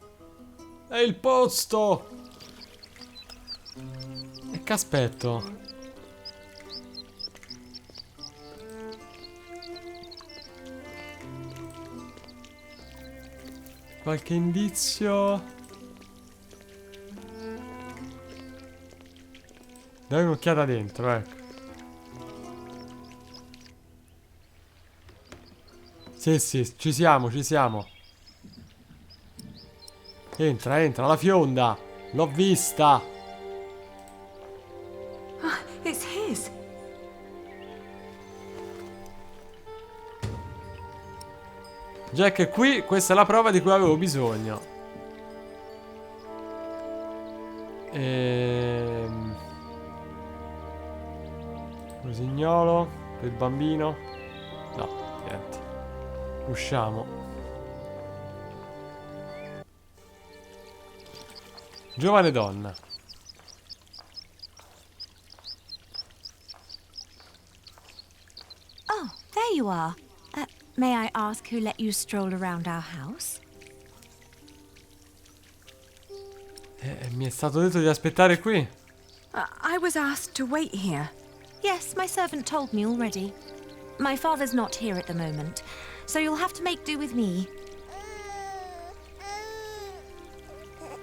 È il posto. E che aspetto? Qualche indizio? Dai un'occhiata dentro, ecco. Sì, ci siamo, ci siamo. Entra, la fionda. L'ho vista.
It's his.
Jack è qui, questa è la prova di cui avevo bisogno. Rosignolo per il bambino. No, niente. Usciamo. Giovane donna.
Oh, there you are. May I ask who let you stroll around our house?
Mi è stato detto di aspettare qui.
I was asked to wait here.
Yes, my servant told me already. My father's not here at the moment, so you'll have to make do with me.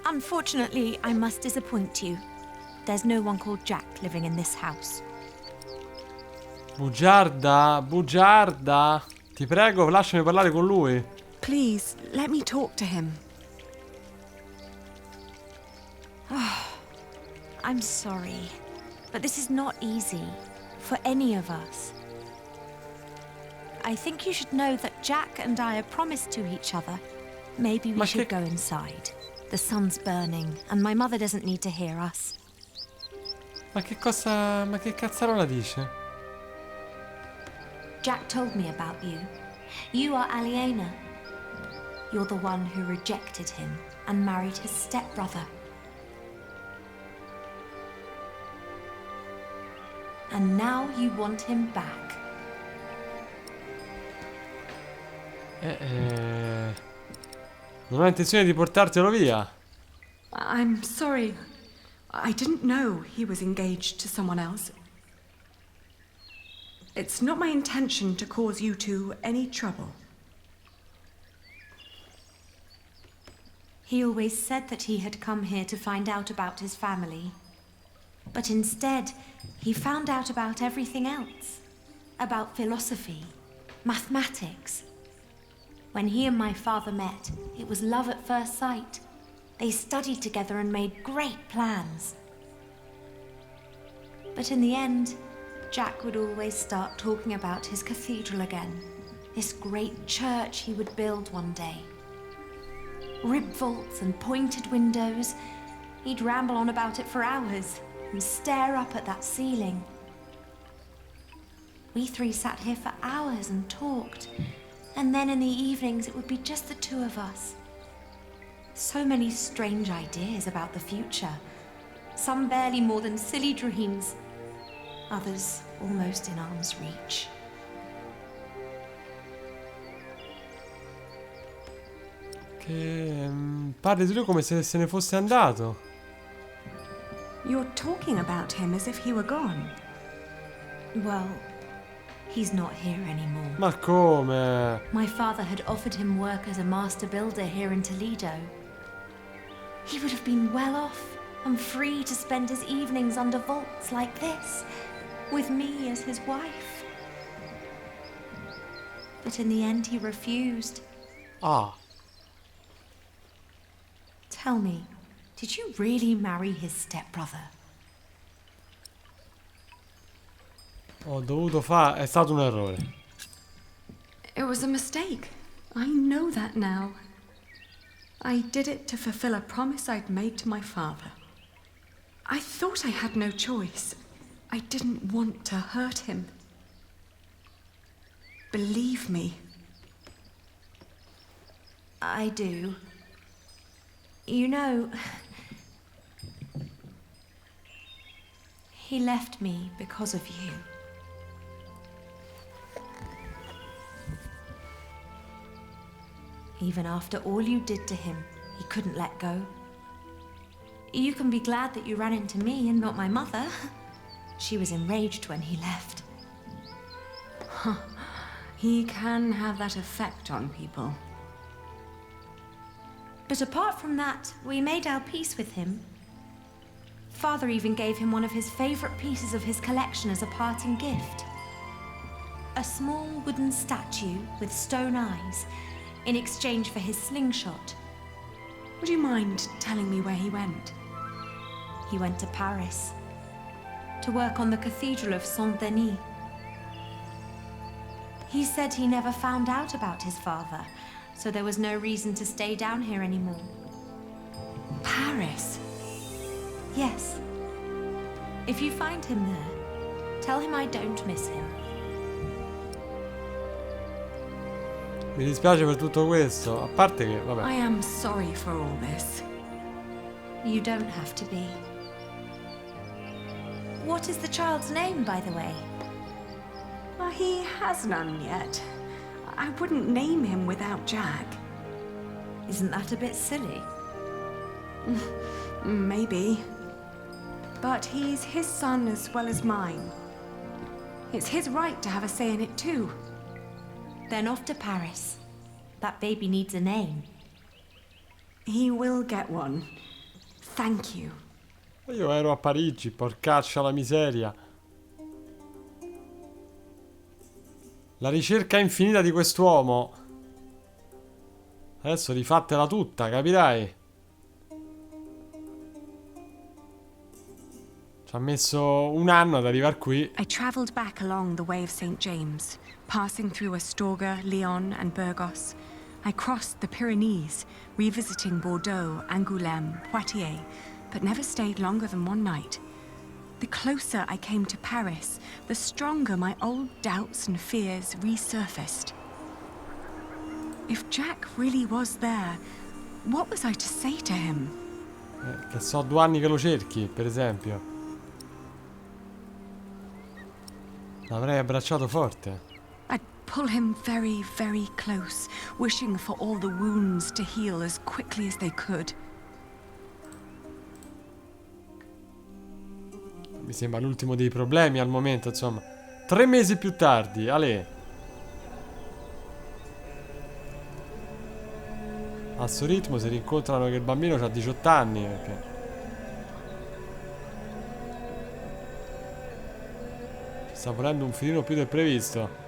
Unfortunately, I must disappoint you. There's no one called Jack living in this house.
Bugiarda, bugiarda. Ti prego, lasciami parlare con lui.
Please, let me talk to him.
I'm sorry, but this is not easy for any of us. I think you should know that Jack and I are promised to each other. Maybe we should go inside. The sun's burning, and my mother doesn't need to hear us.
Ma che cosa... ma che cazzarola dice?
Jack told me about you. You are Aliena. You're the one who rejected him and married his stepbrother. And now you want him back.
Non ho intenzione di portartelo via.
I'm sorry. I didn't know he was engaged to someone else. It's not my intention to cause you two any trouble.
He always said that he had come here to find out about his family. But instead, he found out about everything else. About philosophy, mathematics. When he and my father met, it was love at first sight. They studied together and made great plans. But in the end, Jack would always start talking about his cathedral again. This great church he would build one day. Rib vaults and pointed windows. He'd ramble on about it for hours and stare up at that ceiling. We three sat here for hours and talked. And then in the evenings, it would be just the two of us. So many strange ideas about the future. Some barely more than silly dreams. Others almost in arm's reach.
Che parli di lui come se ne fosse andato.
You're talking about him as if he were gone.
Well, He's not here anymore.
Ma come?
My father had offered him work as a master builder here in Toledo. He would have been well off and free to spend his evenings under vaults like this, with me as his wife. But in the end, he refused.
Ah.
Tell me, did you really marry his stepbrother?
Ho dovuto fare... È stato un errore.
It was a mistake. I know that now. I did it to fulfill a promise I'd made to my father. I thought I had no choice. I didn't want to hurt him. Believe me.
I do. You know, he left me because of you. Even after all you did to him, he couldn't let go. You can be glad that you ran into me and not my mother. She was enraged when he left.
He can have that effect on people.
But apart from that, we made our peace with him. Father even gave him one of his favorite pieces of his collection as a parting gift. A small wooden statue with stone eyes, in exchange for his slingshot.
Would you mind telling me where he went?
He went to Paris, to work on the Cathedral of Saint-Denis. He said he never found out about his father, so there was no reason to stay down here anymore.
Paris?
Yes. If you find him there, tell him I don't miss him.
Mi dispiace per tutto questo, a parte che, vabbè.
I am sorry for all this.
You don't have to be. What is the child's name, by the way?
Well, he has none yet. I wouldn't name him without Jack.
Isn't that a bit silly?
Maybe. But he's his son as well as mine. It's his right to have a say in it too.
Then off to Paris. That baby needs a name.
He will get one. Thank you.
Io ero a Parigi, porcaccia la miseria. La ricerca infinita di quest'uomo. Adesso rifatela tutta, capirai? Ci ha messo un anno ad arrivare qui.
I travelled back along the way of St. James, passing through Astorga, Lyon and Burgos. I crossed the Pyrenees, revisiting Bordeaux, Angoulême, Poitiers, but never stayed longer than one night. The closer I came to Paris, the stronger my old doubts and fears resurfaced. If Jack really was there, what was I to say to him?
Che so 2 anni che lo cerchi, per esempio. L'avrei abbracciato forte.
I'd pull him very, very close, wishing for all the wounds to heal as quickly as they could.
Mi sembra l'ultimo dei problemi al momento, insomma. 3 mesi più tardi, Ale. A sto ritmo si rincontrano che il bambino ha 18 anni, perché... sta volendo un filino più del previsto.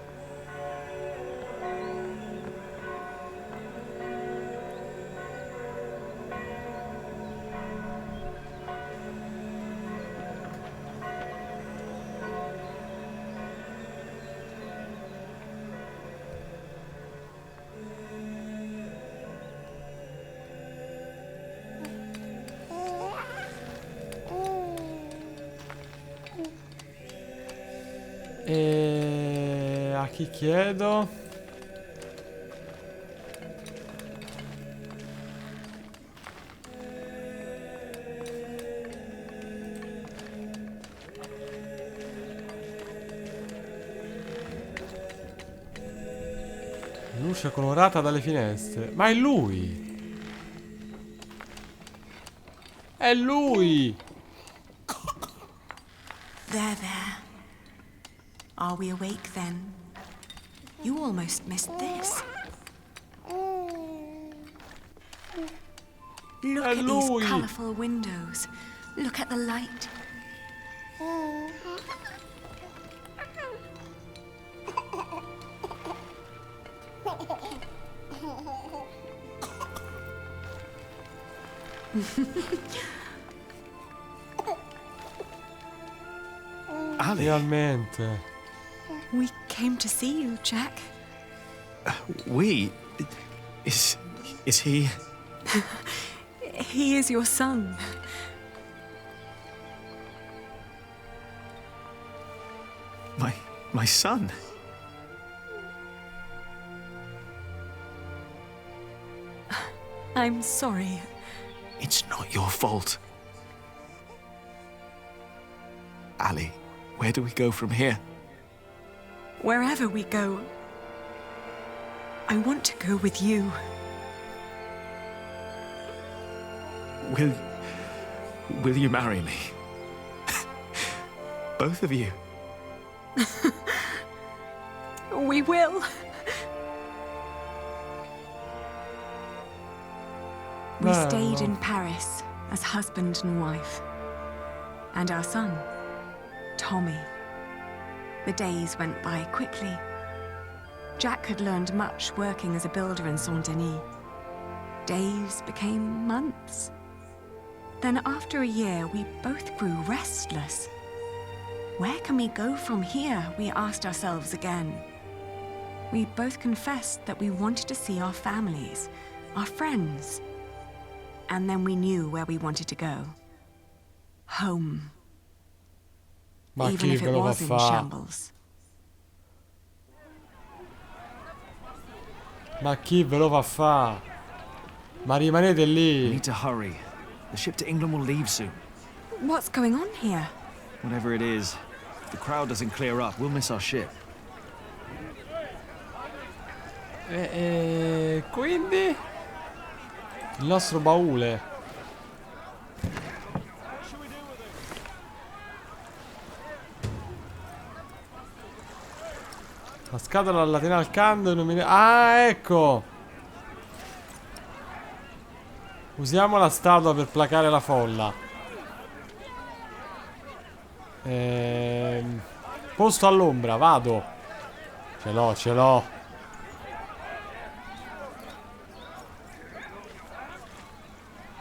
E a chi chiedo? Luce colorata dalle finestre. Ma è lui! È lui!
There. Are we awake then? You almost missed this. Look at these colourful windows. Look at the light.
Finalmente.
We came to see you, Jack.
We? Is he?
He is your son.
My son?
I'm sorry.
It's not your fault. Ali, where do we go from here?
Wherever we go, I want to go with you.
Will you marry me? Both of you.
We will. We stayed in Paris as husband and wife. And our son, Tommy. The days went by quickly. Jack had learned much working as a builder in Saint-Denis. Days became months. Then after a year, we both grew restless. Where can we go from here, we asked ourselves again. We both confessed that we wanted to see our families, our friends. And then we knew where we wanted to go. Home. Even if it was in shambles.
Ma chi ve lo va a fa? Ma rimanete lì.
We need to hurry. The ship to England will leave soon.
What's going on here?
Whatever it is, if the crowd doesn't clear up, we'll miss our ship.
Quindi? Il nostro baule. La scatola latina al cando Ah, ecco! Usiamo la statua per placare la folla. Posto all'ombra, vado. Ce l'ho.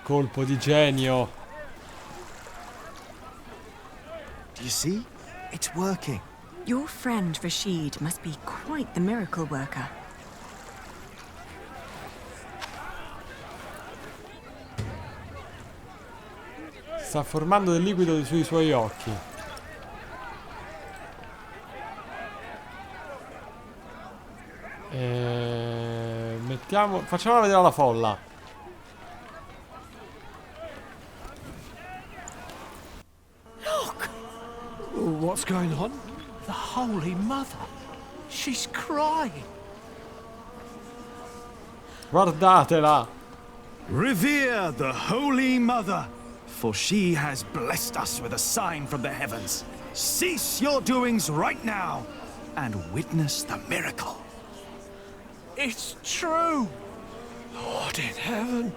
Colpo di genio.
Do you see? It's working.
Your friend Rashid must be quite the miracle worker.
Sta formando del liquido sui suoi occhi. Facciamola vedere alla folla.
Look! What's going on? The Holy Mother. She's crying.
Guardatela.
Revere the Holy Mother, for she has blessed us with a sign from the heavens. Cease your doings right now and witness the miracle.
It's true. Lord in heaven.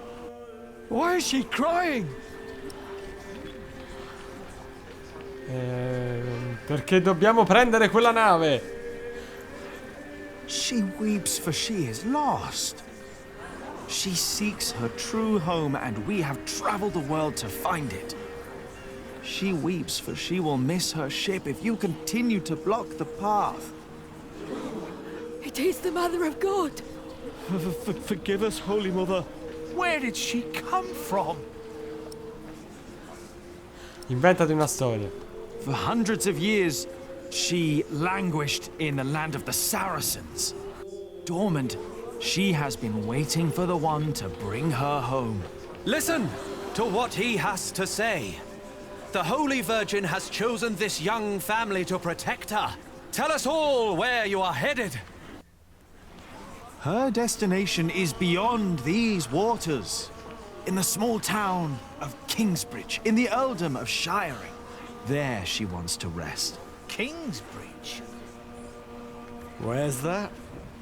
Why is she crying?
Perché dobbiamo prendere quella nave.
She weeps for she is lost. She seeks her true home, and we have traveled the world to find it. She weeps for she will miss her ship if you continue to block the path.
It is the Mother of God.
Forgive us, Holy Mother.
Where did she come from?
Inventati una storia.
For hundreds of years, she languished in the land of the Saracens. Dormant, she has been waiting for the one to bring her home.
Listen to what he has to say. The Holy Virgin has chosen this young family to protect her. Tell us all where you are headed.
Her destination is beyond these waters. In the small town of Kingsbridge, in the earldom of Shiring. There she wants to rest.
Kingsbridge?
Where's that?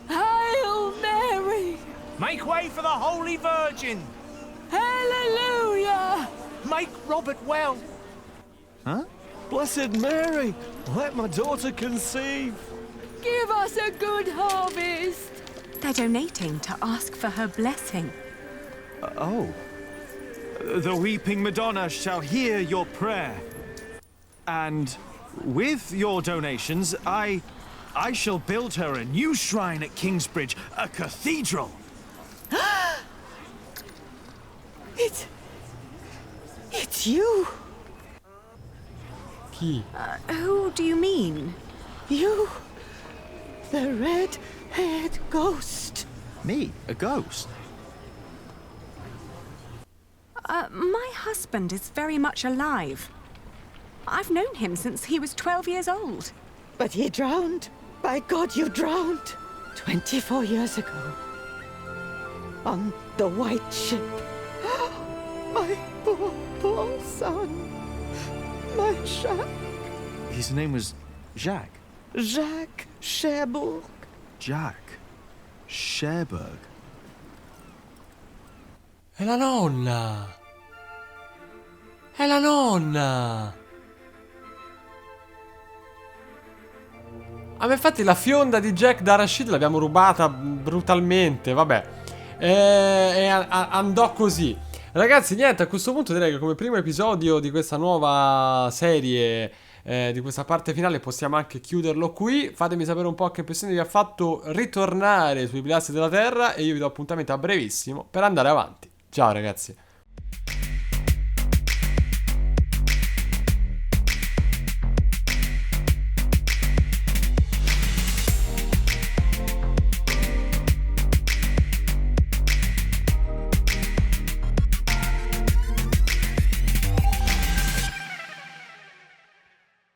Hail Mary! Make way for the Holy Virgin! Hallelujah! Make Robert well!
Huh? Blessed Mary, let my daughter conceive.
Give us a good harvest!
They're donating to ask for her blessing.
Oh. The weeping Madonna shall hear your prayer. And with your donations, I shall build her a new shrine at Kingsbridge, a cathedral.
It's you!
Chi?
Who do you mean?
You! The red-haired ghost!
Me? A ghost?
My husband is very much alive. I've known him since he was 12 years old.
But he drowned. By God, you drowned. 24 years ago. On the White Ship. My poor, poor son. My Jacques.
His name was Jacques.
Jacques Cherbourg.
Jack. Cherbourg.
È la nonna! È la nonna! Ah, ma infatti la fionda di Jack da Rashid l'abbiamo rubata brutalmente, vabbè. E andò così. Ragazzi, niente, a questo punto direi che come primo episodio di questa nuova serie, di questa parte finale, possiamo anche chiuderlo qui. Fatemi sapere un po' che impressione vi ha fatto ritornare sui pilastri della terra e io vi do appuntamento a brevissimo per andare avanti. Ciao ragazzi.